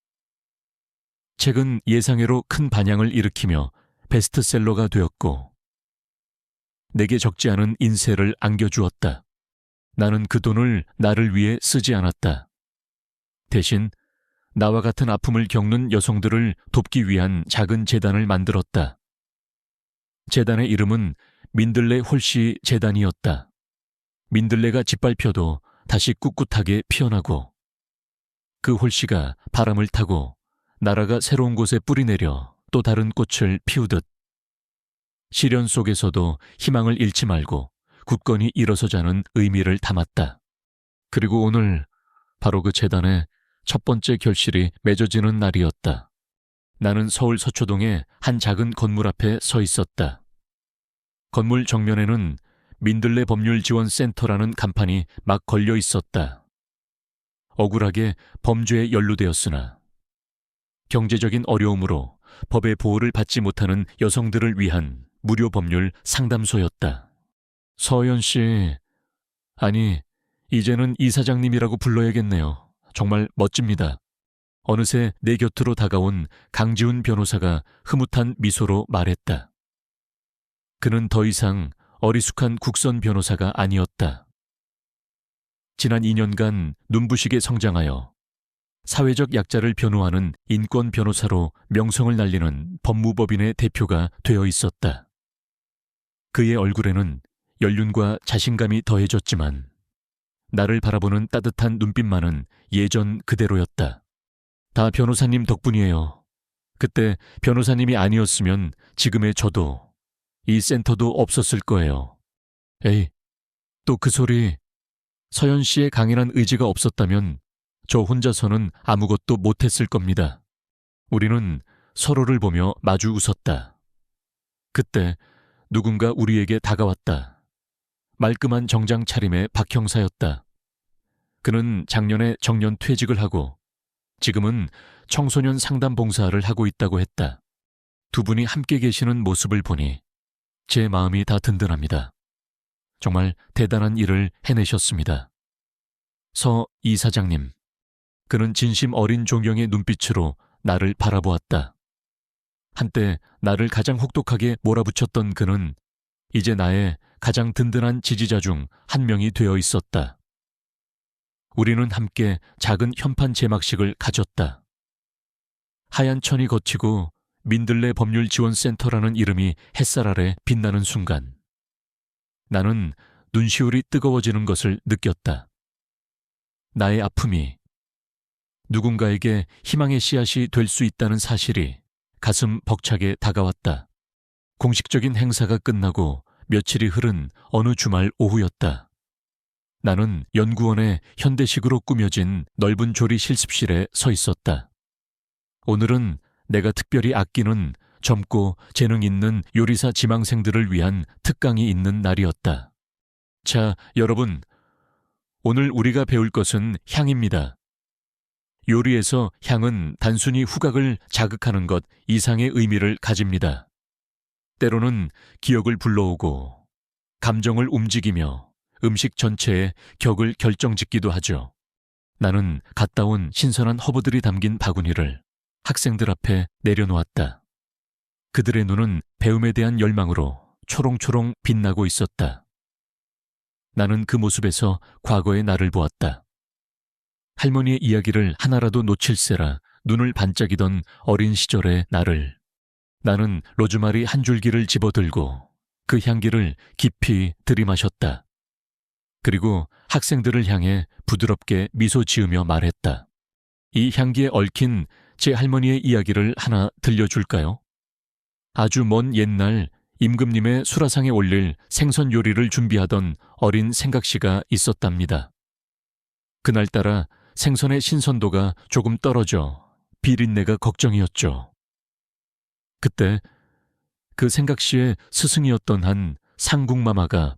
책은 예상외로 큰 반향을 일으키며 베스트셀러가 되었고 내게 적지 않은 인세를 안겨주었다. 나는 그 돈을 나를 위해 쓰지 않았다. 대신 나와 같은 아픔을 겪는 여성들을 돕기 위한 작은 재단을 만들었다. 재단의 이름은 민들레 홀씨 재단이었다. 민들레가 짓밟혀도 다시 꿋꿋하게 피어나고 그 홀씨가 바람을 타고 나라가 새로운 곳에 뿌리내려 또 다른 꽃을 피우듯 시련 속에서도 희망을 잃지 말고 굳건히 일어서자는 의미를 담았다. 그리고 오늘 바로 그 재단의 첫 번째 결실이 맺어지는 날이었다. 나는 서울 서초동의 한 작은 건물 앞에 서 있었다. 건물 정면에는 민들레 법률지원센터라는 간판이 막 걸려 있었다. 억울하게 범죄에 연루되었으나 경제적인 어려움으로 법의 보호를 받지 못하는 여성들을 위한 무료 법률 상담소였다. 서연 씨, 아니, 이제는 이사장님이라고 불러야겠네요. 정말 멋집니다. 어느새 내 곁으로 다가온 강지훈 변호사가 흐뭇한 미소로 말했다. 그는 더 이상 어리숙한 국선 변호사가 아니었다. 지난 2년간 눈부시게 성장하여 사회적 약자를 변호하는 인권 변호사로 명성을 날리는 법무법인의 대표가 되어 있었다. 그의 얼굴에는 연륜과 자신감이 더해졌지만 나를 바라보는 따뜻한 눈빛만은 예전 그대로였다. 다 변호사님 덕분이에요. 그때 변호사님이 아니었으면 지금의 저도 이 센터도 없었을 거예요. 에이, 또 그 소리. 서연 씨의 강인한 의지가 없었다면 저 혼자서는 아무것도 못했을 겁니다. 우리는 서로를 보며 마주 웃었다. 그때 누군가 우리에게 다가왔다. 말끔한 정장 차림의 박 형사였다. 그는 작년에 정년 퇴직을 하고 지금은 청소년 상담 봉사를 하고 있다고 했다. 두 분이 함께 계시는 모습을 보니 제 마음이 다 든든합니다. 정말 대단한 일을 해내셨습니다. 서 이사장님. 그는 진심 어린 존경의 눈빛으로 나를 바라보았다. 한때 나를 가장 혹독하게 몰아붙였던 그는 이제 나의 가장 든든한 지지자 중 한 명이 되어 있었다. 우리는 함께 작은 현판 제막식을 가졌다. 하얀 천이 걷히고 민들레 법률지원센터라는 이름이 햇살 아래 빛나는 순간 나는 눈시울이 뜨거워지는 것을 느꼈다. 나의 아픔이 누군가에게 희망의 씨앗이 될 수 있다는 사실이 가슴 벅차게 다가왔다. 공식적인 행사가 끝나고 며칠이 흐른 어느 주말 오후였다. 나는 연구원의 현대식으로 꾸며진 넓은 조리 실습실에 서 있었다. 오늘은 내가 특별히 아끼는 젊고 재능 있는 요리사 지망생들을 위한 특강이 있는 날이었다. 자, 여러분, 오늘 우리가 배울 것은 향입니다. 요리에서 향은 단순히 후각을 자극하는 것 이상의 의미를 가집니다. 때로는 기억을 불러오고 감정을 움직이며 음식 전체의 격을 결정짓기도 하죠. 나는 갔다 온 신선한 허브들이 담긴 바구니를 학생들 앞에 내려놓았다. 그들의 눈은 배움에 대한 열망으로 초롱초롱 빛나고 있었다. 나는 그 모습에서 과거의 나를 보았다. 할머니의 이야기를 하나라도 놓칠세라 눈을 반짝이던 어린 시절의 나를. 나는 로즈마리 한 줄기를 집어들고 그 향기를 깊이 들이마셨다. 그리고 학생들을 향해 부드럽게 미소 지으며 말했다. 이 향기에 얽힌 제 할머니의 이야기를 하나 들려줄까요? 아주 먼 옛날 임금님의 수라상에 올릴 생선 요리를 준비하던 어린 생각씨가 있었답니다. 그날따라 생선의 신선도가 조금 떨어져 비린내가 걱정이었죠. 그때 그 생각씨의 스승이었던 한 상궁마마가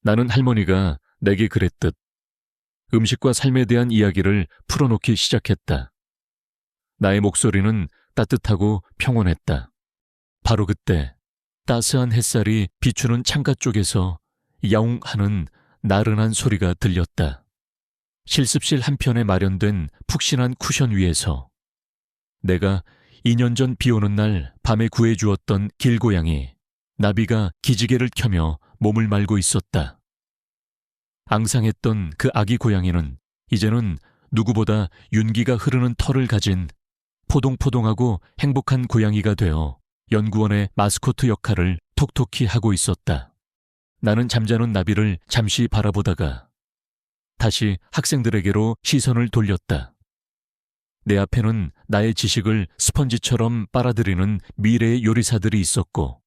나는 할머니가 내게 그랬듯 음식과 삶에 대한 이야기를 풀어놓기 시작했다. 나의 목소리는 따뜻하고 평온했다. 바로 그때 따스한 햇살이 비추는 창가 쪽에서 야웅 하는 나른한 소리가 들렸다. 실습실 한편에 마련된 푹신한 쿠션 위에서 내가 2년 전 비 오는 날 밤에 구해주었던 길고양이 나비가 기지개를 켜며 몸을 말고 있었다. 앙상했던 그 아기 고양이는 이제는 누구보다 윤기가 흐르는 털을 가진 포동포동하고 행복한 고양이가 되어 연구원의 마스코트 역할을 톡톡히 하고 있었다. 나는 잠자는 나비를 잠시 바라보다가 다시 학생들에게로 시선을 돌렸다. 내 앞에는 나의 지식을 스펀지처럼 빨아들이는 미래의 요리사들이 있었고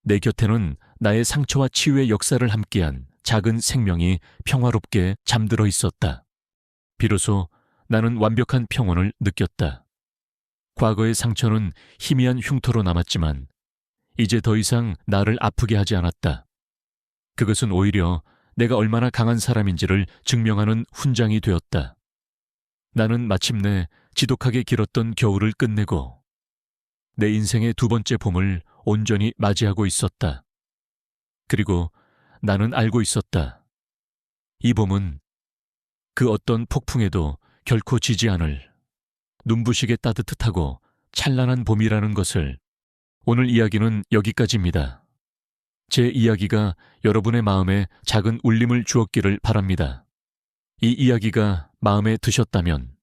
내 곁에는 나의 상처와 치유의 역사를 함께한 작은 생명이 평화롭게 잠들어 있었다. 비로소 나는 완벽한 평온을 느꼈다. 과거의 상처는 희미한 흉터로 남았지만 이제 더 이상 나를 아프게 하지 않았다. 그것은 오히려 내가 얼마나 강한 사람인지를 증명하는 훈장이 되었다. 나는 마침내 지독하게 길었던 겨울을 끝내고 내 인생의 두 번째 봄을 온전히 맞이하고 있었다. 그리고 나는 알고 있었다. 이 봄은 그 어떤 폭풍에도 결코 지지 않을 눈부시게 따뜻하고 찬란한 봄이라는 것을. 오늘 이야기는 여기까지입니다. 제 이야기가 여러분의 마음에 작은 울림을 주었기를 바랍니다. 이 이야기가 마음에 드셨다면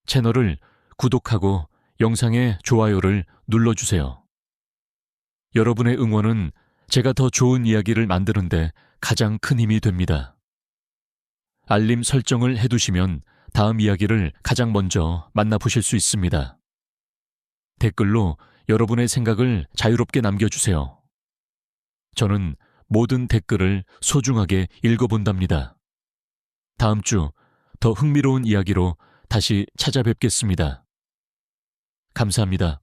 채널을 구독하고 영상에 좋아요를 눌러주세요. 여러분의 응원은 제가 더 좋은 이야기를 만드는데 가장 큰 힘이 됩니다. 알림 설정을 해두시면 다음 이야기를 가장 먼저 만나보실 수 있습니다. 댓글로 여러분의 생각을 자유롭게 남겨주세요. 저는 모든 댓글을 소중하게 읽어본답니다. 다음 주 더 흥미로운 이야기로 다시 찾아뵙겠습니다. 감사합니다.